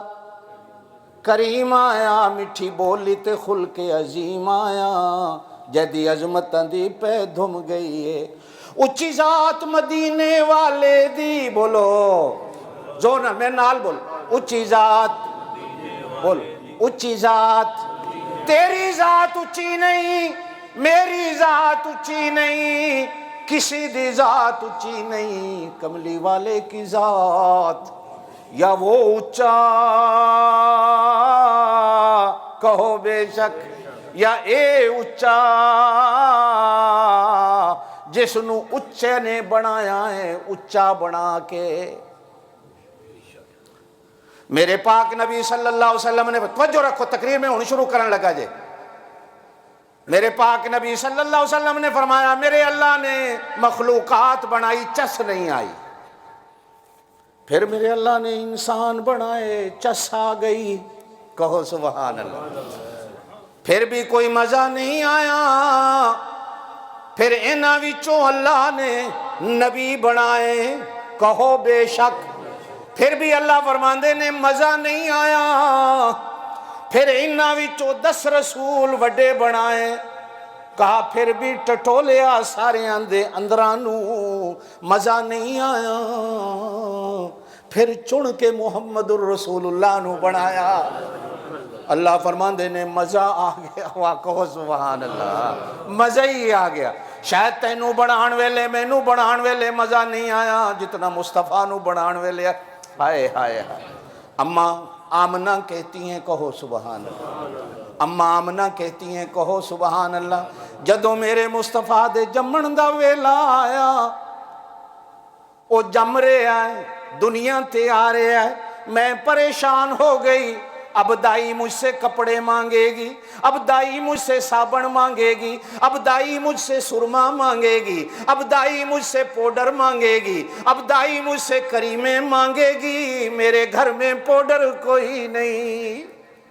کریم آیا، میٹھی بولی تے خلق عظیم آیا، جدی عظمتاں دی پہ دھم گئی ہے۔ اچھی ذات مدینے والے دی، بولو زور نہ، میں نال بول، اچھی ذات بول، اچھی ذات، تیری ذات اچھی نہیں، میری ذات اچھی نہیں، کسی دی ذات اچھی نہیں، کملی والے کی ذات یا وہ اچھا، کہو بے شک، یا اے اچھا جس نو اچھے نے بنایا ہے اچھا بنا کے۔ میرے پاک نبی صلی اللہ علیہ وسلم نے، توجہ رکھو تقریر میں ہوں شروع کرنے لگا جے، میرے پاک نبی صلی اللہ علیہ وسلم نے فرمایا میرے اللہ نے مخلوقات بنائی چس نہیں آئی، پھر میرے اللہ نے انسان بنائے چس آ گئی، کہو سبحان اللہ، پھر بھی کوئی مزہ نہیں آیا، پھر انہاں وچوں اللہ نے نبی بنائے، کہو بے شک، پھر بھی اللہ فرماندے نے مزہ نہیں آیا، پھر انہاں وچوں 10 رسول وڈے بنائے، کہا پھر بھی ٹٹولیا سارے اندے اندرانو مزہ نہیں آیا، پھر چن کے محمد الرسول اللہ نو بنایا، اللہ فرماندے نے مزہ آ گیا، واقعہ سبحان اللہ، مزہ ہی آ گیا۔ شاید تینوں بنان ویلے مینوں بنان ویلے مزہ نہیں آیا جتنا مصطفیٰ نو بنان ویلے، ہائے ہائے ہائے۔ اماں آمنہ کہتی ہیں کہو سبحان اللہ، اماں آمنہ کہتی ہیں کہو سبحان اللہ، جدوں میرے مصطفیٰ دے جمن دا ویلا آیا، او جم رہے آئے دنیا تے آ رہے آئے، میں پریشان ہو گئی، اب دائی مجھ سے کپڑے مانگے گی، اب دائی مجھ سے صابن مانگے گی، اب دائی مجھ سے سرما مانگے گی، اب دائی مجھ سے پوڈر مانگے گی، اب دائی مجھ سے کریمیں مانگے گی، میرے گھر میں پوڈر کوئی نہیں،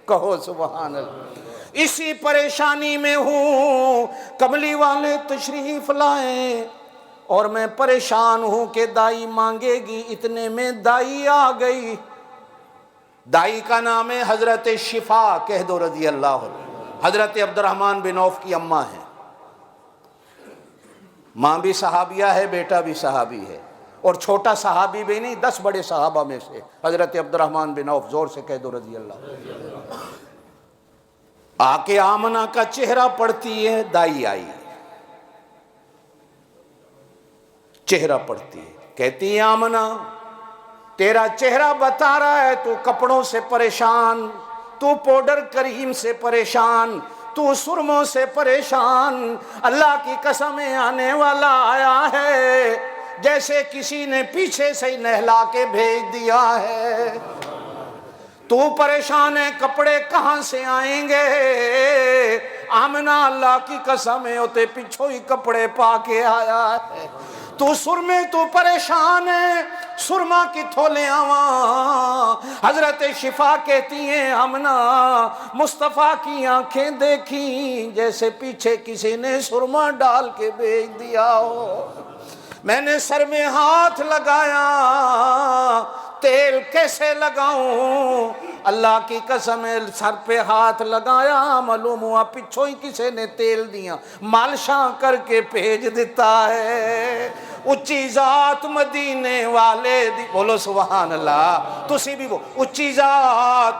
کہو سبحان اللہ۔ اسی پریشانی میں ہوں، کملی والے تشریف لائیں اور میں پریشان ہوں کہ دائی مانگے گی، اتنے میں دائی آ گئی، دائی کا نام ہے حضرت شفا، کہہ دو رضی اللہ عنہ، حضرت عبد الرحمن بن عوف کی اماں ہے، ماں بھی صحابیہ ہے بیٹا بھی صحابی ہے، اور چھوٹا صحابی بھی نہیں 10 بڑے صحابہ میں سے حضرت عبد الرحمن بن عوف، زور سے کہہ دو رضی اللہ۔ آ کے آمنہ کا چہرہ پڑھتی ہے، دائی آئی، چہرہ پڑھتی ہے، کہتی ہے آمنہ تیرا چہرہ بتا رہا ہے تو کپڑوں سے پریشان، تو پوڈر کریم سے پریشان، تو سرموں سے پریشان، اللہ کی قسم آنے والا آیا ہے جیسے کسی نے پیچھے سے نہلا کے بھیج دیا ہے، تو پریشان ہے کپڑے کہاں سے آئیں گے، آمنہ اللہ کی قسم ہے ہوتے پیچھو ہی کپڑے پا کے آیا ہے، تو سرمے تو پریشان ہے سرما کی تھولے آواں، حضرت شفا کہتی ہیں آمنہ مصطفیٰ کی آنکھیں دیکھیں جیسے پیچھے کسی نے سرما ڈال کے بھیج دیا ہو، میں نے سر میں ہاتھ لگایا تیل کیسے لگاؤں، اللہ کی قسم سر پہ ہاتھ لگایا معلوم ہوا پچھو ہی کسی نے تیل دیا مالشاں کر کے بھیج دیتا ہے، اچھی ذات مدینے والے دی، بولو سبحان اللہ، تسی بھی بولو اچھی ذات،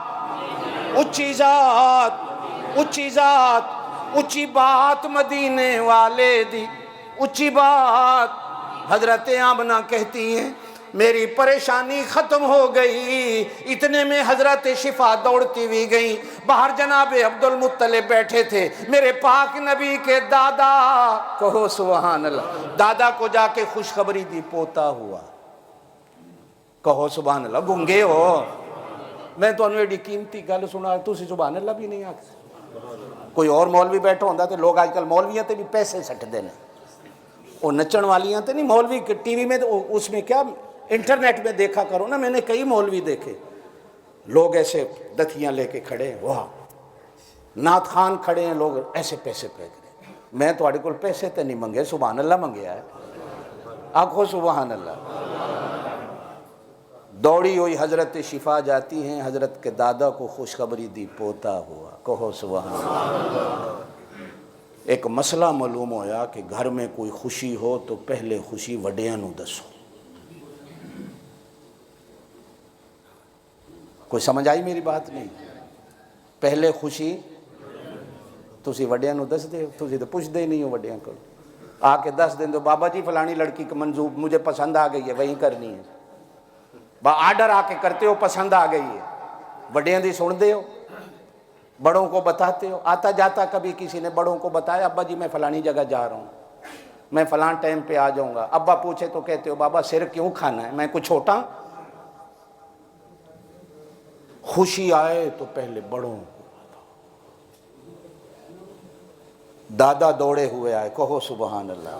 اچھی ذات، اچھی ذات، اچھی بات مدینے والے دی، اچھی بات۔ حضرت آمنہ کہتی ہیں میری پریشانی ختم ہو گئی، اتنے میں حضرت شفا دوڑتی ہوئی گئی، باہر جناب عبدالمطلب بیٹھے تھے، میرے پاک نبی کے دادا، کہو سبحان اللہ، دادا کو جا کے خوشخبری دی پوتا ہوا، کہو سبحان اللہ۔ گنگے ہو؟ میں تو انہوں ایڈی قیمتی گل سنا، تسی سبحان اللہ بھی نہیں آکھتے۔ کوئی اور مولوی بیٹھا ہوندہ تے لوگ آج کل مولویاں تے بھی پیسے سٹ دینے، وہ نچن والیاں تے نہیں، مولوی ٹی وی میں اس میں کیا انٹرنیٹ میں دیکھا کرو نا، میں نے کئی مولوی دیکھے، لوگ ایسے دتیاں لے کے کھڑے ہیں، واہ نعت خان کھڑے ہیں، لوگ ایسے پیسے پھینک رہے ہیں۔ میں تو کول پیسے تے نہیں منگے، سبحان اللہ منگیا ہے، آنکھو سبحان اللہ۔ دوڑی ہوئی حضرت شفا جاتی ہیں، حضرت کے دادا کو خوشخبری دی پوتا ہوا، کہو سبحان اللہ۔ ایک مسئلہ معلوم ہویا کہ گھر میں کوئی خوشی ہو تو پہلے خوشی وڈیاں نو دسو۔ کوئی سمجھ آئی میری بات؟ نہیں، پہلے خوشی تسی وڈیاں نو دس دے، تسی تو پوچھ دے نہیں ہو وڈیاں کو، آ کے دس دیں دو بابا جی فلانی لڑکی کا منظور مجھے پسند آ گئی ہے، وہیں کرنی ہے، آرڈر آ کے کرتے ہو، پسند آ گئی ہے، وڈیاں دی سن دے ہو، بڑوں کو بتاتے ہو، آتا جاتا کبھی کسی نے بڑوں کو بتایا ابا جی میں فلانی جگہ جا رہا ہوں، میں فلان ٹائم پہ آ جاؤں گا، ابا پوچھے تو کہتے ہو بابا سر کیوں کھانا ہے، میں کچھ چھوٹا؟ خوشی آئے تو پہلے بڑوں کو بتاؤ۔ دادا دوڑے ہوئے آئے، کہو سبحان اللہ،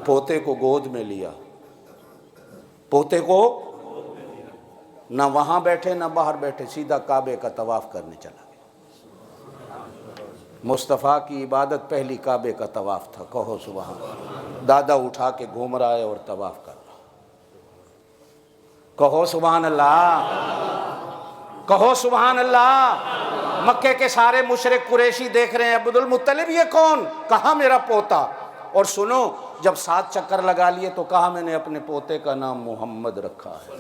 پوتے کو گود میں لیا، پوتے کو نہ وہاں بیٹھے نہ باہر بیٹھے، سیدھا کعبے کا طواف کرنے چلا گیا۔ مصطفیٰ کی عبادت پہلی کعبے کا طواف تھا، کہو سبحان اللہ۔ دادا اٹھا کے گھوم رہا ہے اور طواف کر رہا، کہو سبحان اللہ، کہو سبحان اللہ۔ مکے کے سارے مشرک قریشی دیکھ رہے ہیں، عبدالمطلب یہ کون؟ کہا میرا پوتا، اور سنو جب 7 چکر لگا لیے تو کہا میں نے اپنے پوتے کا نام محمد رکھا ہے،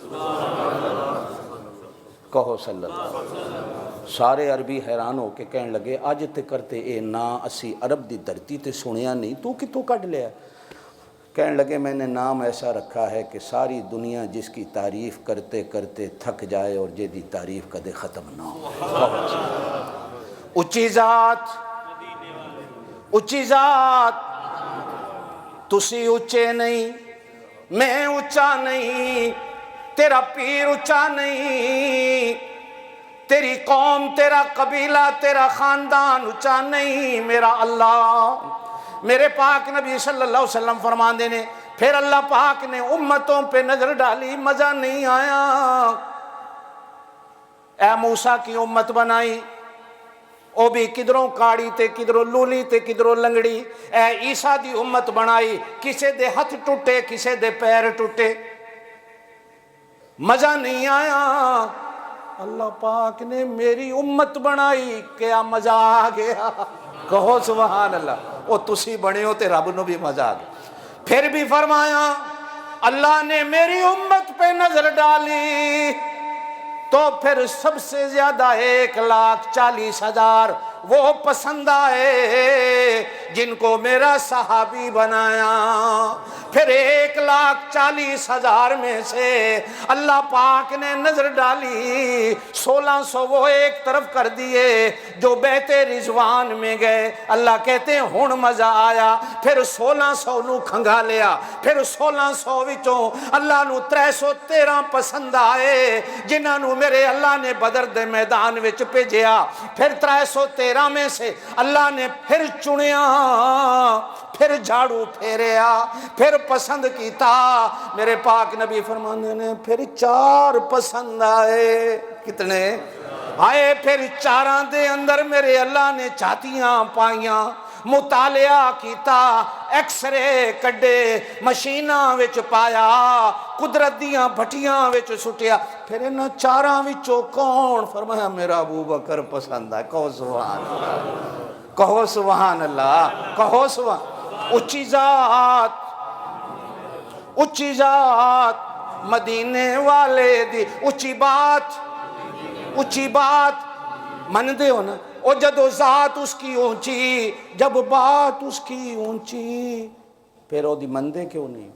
کہو صلی اللہ۔ سارے عربی حیران ہو کے کہنے لگے اج تے کرتے اے نا اسی عرب دی دھرتی تے سنیا نہیں، تو کتوں کٹ لیا؟ کہنے لگے میں نے نام ایسا رکھا ہے کہ ساری دنیا جس کی تعریف کرتے کرتے تھک جائے اور جیدی تعریف کدے ختم نہ ہو۔ اچھی ذات، اچھی ذات، تسی اچے نہیں، میں اچا نہیں، تیرا پیر اچا نہیں، تیری قوم، تیرا قبیلہ، تیرا خاندان اچا نہیں، میرا اللہ۔ میرے پاک نبی صلی اللہ علیہ وسلم فرماندے نے پھر اللہ پاک نے امتوں پہ نظر ڈالی، مزہ نہیں آیا، اے موسیٰ کی امت بنائی، او بھی کدروں کاڑی تے کدروں لولی تے کدروں لنگڑی، اے عیسیٰ دی امت بنائی، کسے دے ہاتھ ٹوٹے کسے دے پیر ٹوٹے، مزہ نہیں آیا۔ اللہ پاک نے میری امت بنائی، کیا مزہ آ گیا، کہو سبحان اللہ۔ او تسی بنے ہو تے رب نو بھی مزہ آ گیا۔ پھر بھی فرمایا اللہ نے میری امت پہ نظر ڈالی تو پھر سب سے زیادہ 1,40,000 وہ پسند آئے جن کو میرا صحابی بنایا۔ پھر 1,40,000 میں سے اللہ پاک نے نظر ڈالی، 1600 وہ ایک طرف کر دیے جو بیت رضوان میں گئے۔ اللہ کہتے ہیں ہن مزہ آیا، پھر 1600 نو کھنگا لیا، پھر 1600 وچوں اللہ نو 313 پسند آئے جنہاں نو میرے اللہ نے بدر دے میدان وچ بھیجیا۔ پھر 313 میں سے اللہ نے پھر چنیا، پھر جھاڑو پھیریا، پھر پسند کیتا۔ میرے پاک نبی فرمانے نے پھر 4 پسند آئے۔ کتنے آئے؟ پھر 4 دے اندر میرے اللہ نے چھاتیاں پائیاں، مطالعہ کیتا، ایکس رے کڈے، مشیناں وچ پایا، قدرت دیاں بھٹیاں وچ سٹیا، پھر انہاں 4 وچوں کون؟ فرمایا میرا ابو بکر پسند ہے۔ کہو سبحان اللہ، کہو سبحان اللہ، کہو سبحان۔ اچھی ذات، اچھی ذات مدینے والے دی، اچھی بات، اچھی بات، من دے ہو نا، او جدو ذات اس کی اونچی، جب بات اس کی اونچی، پھر او دی مندے کیوں نہیں؟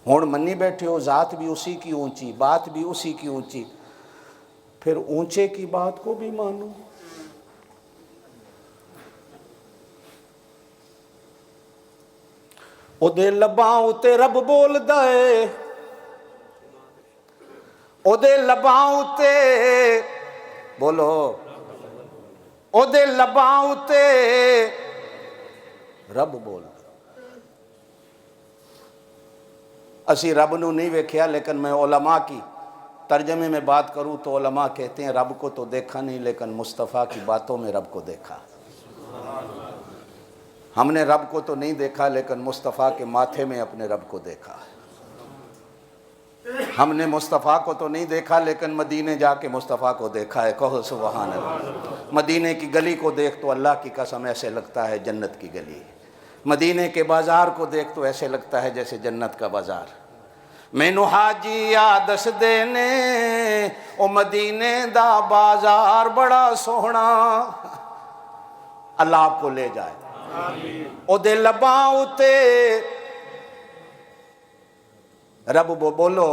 ہون منی بیٹھے ہو ذات بھی اسی کی اونچی، بات بھی اسی کی اونچی، پھر اونچے کی بات کو بھی مانو۔ او دے لباں اتے رب بول دائے، او دے لباں اتے بولو، او دے لباں اتے رب بول دائے۔ اسی رب نو نہیں ویکھیا، لیکن میں علماء کی ترجمے میں بات کروں تو علماء کہتے ہیں رب کو تو دیکھا نہیں، لیکن مصطفیٰ کی باتوں میں رب کو دیکھا۔ ہم نے رب کو تو نہیں دیکھا، لیکن مصطفیٰ کے ماتھے میں اپنے رب کو دیکھا۔ ہم نے مصطفیٰ کو تو نہیں دیکھا، لیکن مدینے جا کے مصطفیٰ کو دیکھا ہے۔ کہو سبحان اللہ۔ مدینے کی گلی کو دیکھ تو اللہ کی قسم ایسے لگتا ہے جنت کی گلی، مدینے کے بازار کو دیکھ تو ایسے لگتا ہے جیسے جنت کا بازار۔ مینو حاجی یادس دینے او مدینے دا بازار بڑا سونا، اللہ آپ کو لے جائے۔ او دے لباں اتے رب بولو۔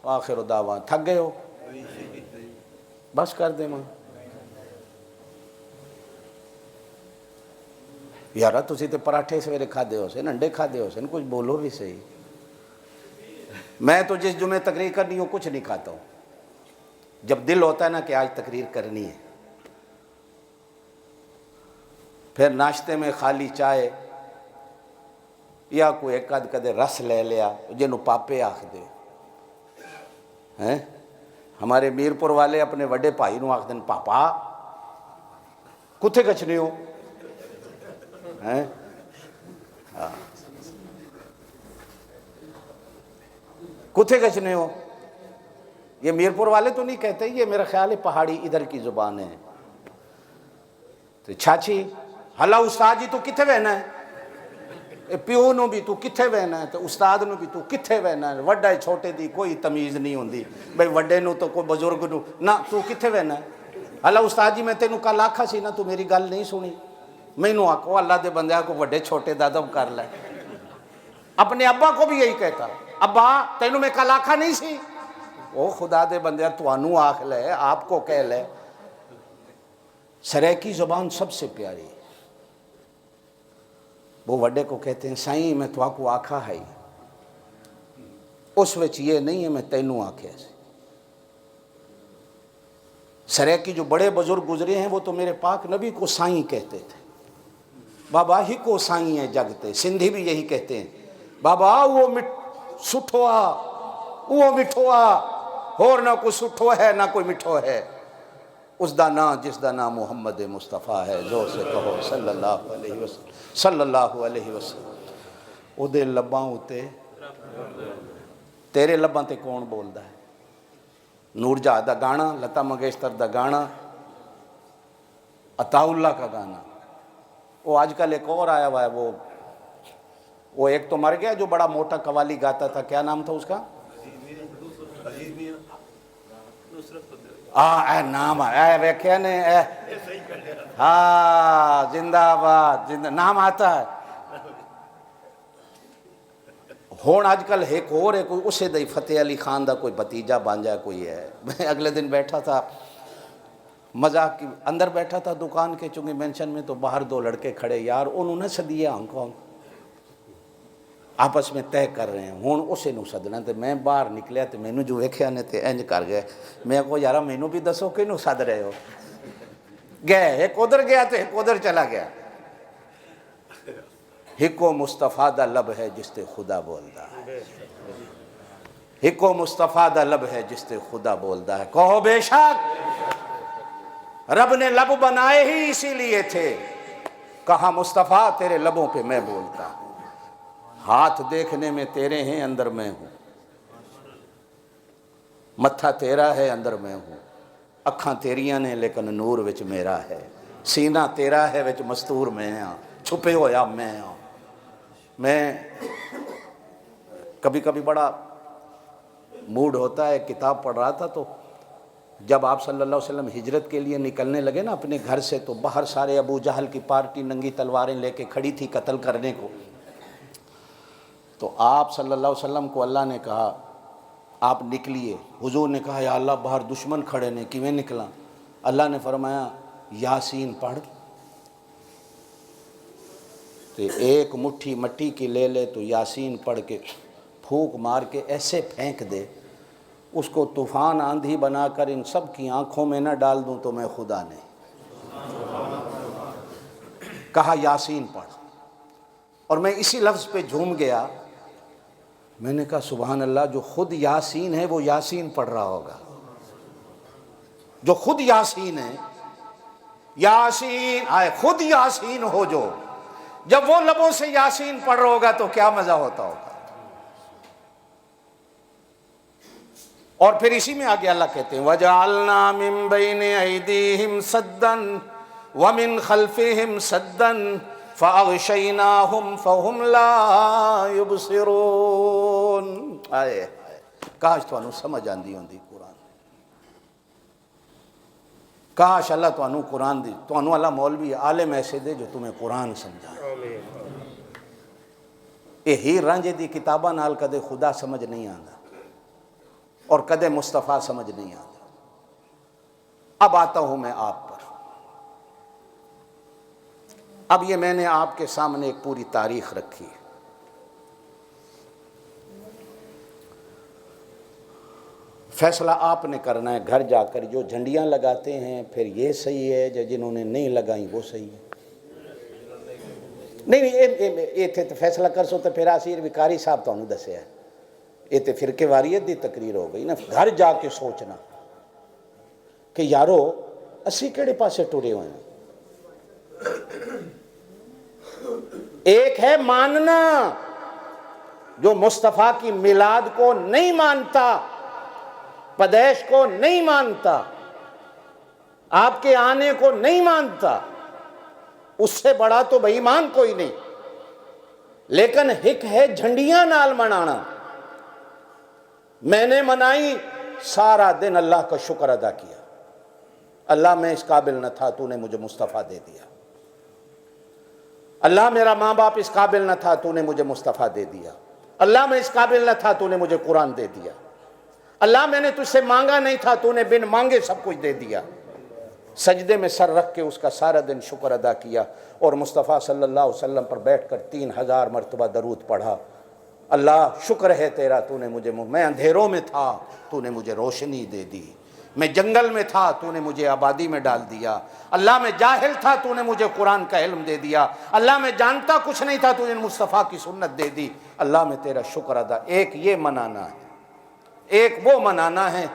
آخر دعوان تھک گئے ہو، بس کر دے ماں یارا، تسی تے پراٹھے سویرے کھا دے ہو سن، انڈے کھا دے ہو سن، کچھ بولو بھی صحیح۔ میں تو جس جمعے تقریر کرنی ہوں کچھ نہیں کھاتا ہوں، جب دل ہوتا ہے نا کہ آج تقریر کرنی ہے، پھر ناشتے میں خالی چائے یا کوئی ایک آدھ کدے رس لے لیا جنہوں پاپے آکھ دے ہیں۔ ہمارے میرپور والے اپنے وڈے بھائی نو آکھ دیں پاپا کتے گچھنے ہو ہیں، کتے گچھنے ہو۔ یہ میرپور والے تو نہیں کہتے، یہ میرا خیال ہے پہاڑی ادھر کی زبان ہے۔ تو چھاچی ہلا استاد جی تو کتھے وینا ہے، پیو نو بھی تو کتھے وینا ہے، تو استاد نو بھی تو کتھے وینا ہے، وڈا چھوٹے دی کوئی تمیز نہیں ہوندی، بھئی وڈے نو تو کوئی بزرگ نو نہ، تو کتھے وینا ہے۔ ہلا استاد جی میں تینوں کل آکھا سی نا، تو میری گل نہیں سنی، میں نو آکھو اللہ دے بندیاں کو وڈے چھوٹے دا ادب کر لے۔ اپنے ابا کو بھی یہی کہتا، ابا تینوں میں کل آکھا نہیں سی، او خدا دے بندیاں توانوں آکھ لے، آپ کو کہہ لے۔ سریکی زبان سب سے پیاری، وہ وڈے کو کہتے ہیں سائیں میں تو آپ کو آکھا ہے، اس وچ یہ نہیں ہے میں تینوں آکھے سے۔ سریکی جو بڑے بزرگ گزرے ہیں وہ تو میرے پاک نبی کو سائیں کہتے تھے، بابا ہی کو سائیں ہے جگتے، سندھی بھی یہی کہتے ہیں، بابا وہ سٹھوا وہ مٹھوا، اور نہ کوئی سٹھو ہے نہ کوئی مٹھو ہے، اس دا نام جس دا نام محمد مصطفیٰ ہے، زور سے کہو صلی اللہ علیہ وسلم، صلی اللہ علیہ وسلم۔ او دے لباں ہوتے تیرے لباں تے کون بولدا ہے؟ نور جہاں دا گانا، لتا منگیشکر دا گانا، عطا اللہ کا گانا، وہ آج کل ایک اور آیا ہوا ہے، وہ ایک تو مر گیا جو بڑا موٹا قوالی گاتا تھا، کیا نام تھا اس کا؟ اے نام اے ویکھیا نے اے، ہاں زندہ آباد، نام آتا ہے۔ ہون آج کل ایک اور ہے، کوئی اسے دئی فتح علی خان دا کوئی بھتیجا بانجا کوئی ہے۔ میں اگلے دن بیٹھا تھا مذاق کی اندر بیٹھا تھا دکان کے چونکہ مینشن میں، تو باہر دو لڑکے کھڑے، یار انہوں نے سدیا ہانگ کانگ، آپس میں طے کر رہے ہیں ہوں اسے نو سدنا، تو میں باہر نکلیا تو مینو جو ویکھیا نے تے انج کر گئے، میں کو یارا مینو بھی دسو کہ نو سد رہے ہو، گئے ایک ادھر گیا تو ایک ادھر چلا گیا۔ ہکو مصطفیٰ دا لب ہے جس تے خدا بولدا ہے، ہکو مصطفیٰ دا لب ہے جس تے خدا بولدا ہے، کہو بے شک رب نے لب بنائے ہی اسی لیے تھے، کہا مصطفیٰ تیرے لبوں پہ میں بولتا ہوں، ہاتھ دیکھنے میں تیرے ہیں اندر میں ہوں، متھا تیرا ہے اندر میں ہوں، اکھاں تیریاں نے لیکن نور وچ میرا ہے، سینہ تیرا ہے وچ مستور میں ہاں، چھپے ہویا میں ہاں۔ میں کبھی کبھی بڑا موڈ ہوتا ہے، کتاب پڑھ رہا تھا تو جب آپ صلی اللہ علیہ وسلم ہجرت کے لیے نکلنے لگے نا اپنے گھر سے، تو باہر سارے ابو جہل کی پارٹی ننگی تلواریں لے کے کھڑی تھی قتل کرنے کو. تو آپ صلی اللہ علیہ وسلم کو اللہ نے کہا آپ نکلیے. حضور نے کہا یا اللہ باہر دشمن کھڑے نے کیویں نکلا؟ اللہ نے فرمایا یاسین پڑھ. تو ایک مٹھی مٹی کی لے لے تو یاسین پڑھ کے پھونک مار کے ایسے پھینک دے، اس کو طوفان آندھی بنا کر ان سب کی آنکھوں میں نہ ڈال دوں تو میں خدا نہیں. کہا یاسین پڑھ. اور میں اسی لفظ پہ جھوم گیا. میں نے کہا سبحان اللہ، جو خود یاسین ہے وہ یاسین پڑھ رہا ہوگا. جو خود یاسین ہے، یاسین آئے خود یاسین ہو، جو جب وہ لبوں سے یاسین پڑھ رہا ہوگا تو کیا مزہ ہوتا ہوگا. اور پھر اسی میں آگے اللہ کہتے ہیں وَجَعَلْنَا مِن بَيْنِ أَيْدِيهِمْ سَدًّا وَمِنْ خَلْفِهِمْ سَدًّا فَأَغْشَيْنَاهُمْ فَهُمْ لَا يُبْصِرُونَ. آئے کاش تانوں سمجھ آندی ہوندی قرآن. کاش اللہ تانوں قرآن دی، تانوں اللہ مولوی عالم ایسے دے جو تمہیں قرآن سمجھائے. یہ ہی رانجے دی کتاباں نال کدے خدا سمجھ نہیں آندا اور کدے مصطفیٰ سمجھ نہیں آتا. اب آتا ہوں میں آپ پر. اب یہ میں نے آپ کے سامنے ایک پوری تاریخ رکھی. فیصلہ آپ نے کرنا ہے گھر جا کر. جو جھنڈیاں لگاتے ہیں پھر یہ صحیح ہے، جو جنہوں نے نہیں لگائیں وہ صحیح ہے. نہیں یہ تھے تو فیصلہ کر سو تو پھر آسیر وکاری صاحب تو انہوں دسے ہے. یہ تو فرقے واریت دی تقریر ہو گئی نا. گھر جا کے سوچنا کہ یارو اسی کیڑے پاسے ٹرے ہوئے ہیں. ایک ہے ماننا، جو مصطفیٰ کی میلاد کو نہیں مانتا، پیدائش کو نہیں مانتا، آپ کے آنے کو نہیں مانتا، اس سے بڑا تو بے ایمان کوئی نہیں. لیکن ایک ہے جھنڈیاں نال منانا. میں نے منائی، سارا دن اللہ کا شکر ادا کیا. اللہ میں اس قابل نہ تھا، تو نے مجھے مصطفیٰ دے دیا. اللہ میرا ماں باپ اس قابل نہ تھا، تو نے مجھے مصطفیٰ دے دیا. اللہ میں اس قابل نہ تھا، تو نے مجھے قرآن دے دیا. اللہ میں نے تجھ سے مانگا نہیں تھا، تو نے بن مانگے سب کچھ دے دیا. سجدے میں سر رکھ کے اس کا سارا دن شکر ادا کیا. اور مصطفیٰ صلی اللہ علیہ وسلم پر بیٹھ کر 3000 مرتبہ درود پڑھا. اللہ شکر ہے تیرا، تو نے مجھے، میں اندھیروں میں تھا تو نے مجھے روشنی دے دی. میں جنگل میں تھا تو نے مجھے آبادی میں ڈال دیا. اللہ میں جاہل تھا تو نے مجھے قرآن کا علم دے دیا. اللہ میں جانتا کچھ نہیں تھا تو نے مصطفیٰ کی سنت دے دی. اللہ میں تیرا شکر ادا. ایک یہ منانا ہے، ایک وہ منانا ہے.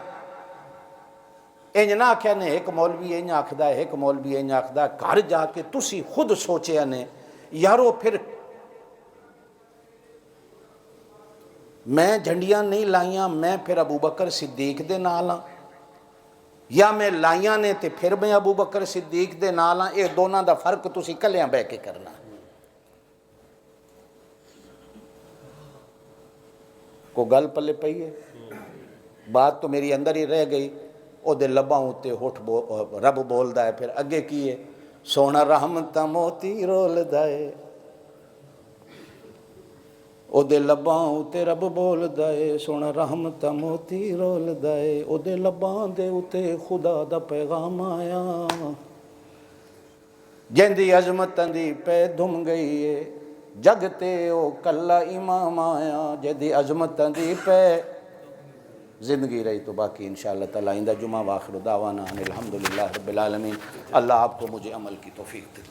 انج نہ آکھیا نے ایک مولوی انج آکھدا ہے، ایک مولوی انج آکھدا. گھر جا کے تسی خود سوچیا نے یارو پھر میں جھنڈیاں نہیں لائیاں، میں پھر ابو بکر صدیق دے نال ہاں، یا میں لائیاں نے تے پھر میں ابو بکر صدیق دے نال ہاں. یہ دونوں دا فرق تسی کلیاں بہ کے کرنا. کو گل پلے پئی ہے؟ بات تو میری اندر ہی رہ گئی. او دے لباں اتے ہوٹھ رب بولدا ہے. پھر اگے کی ہے؟ سونا رحمتاں موتی رولدا ہے. او دے لباں اتے رب بولدا ہے، سونا رحمتاں موتی رولدا ہے. او دے لباں دے اتے خدا دا پیغام آیا. جیندی عظمتاں دی پہ دھم گئی ہے جگ تے او کلا امام آیا. جیندی عظمتاں دی پہ زندگی رہی تو باقی انشاءاللہ تعالی آئندہ جمعہ. واخر دعوانا الحمدللہ رب العالمین. اللہ آپ کو مجھے عمل کی توفیق دے.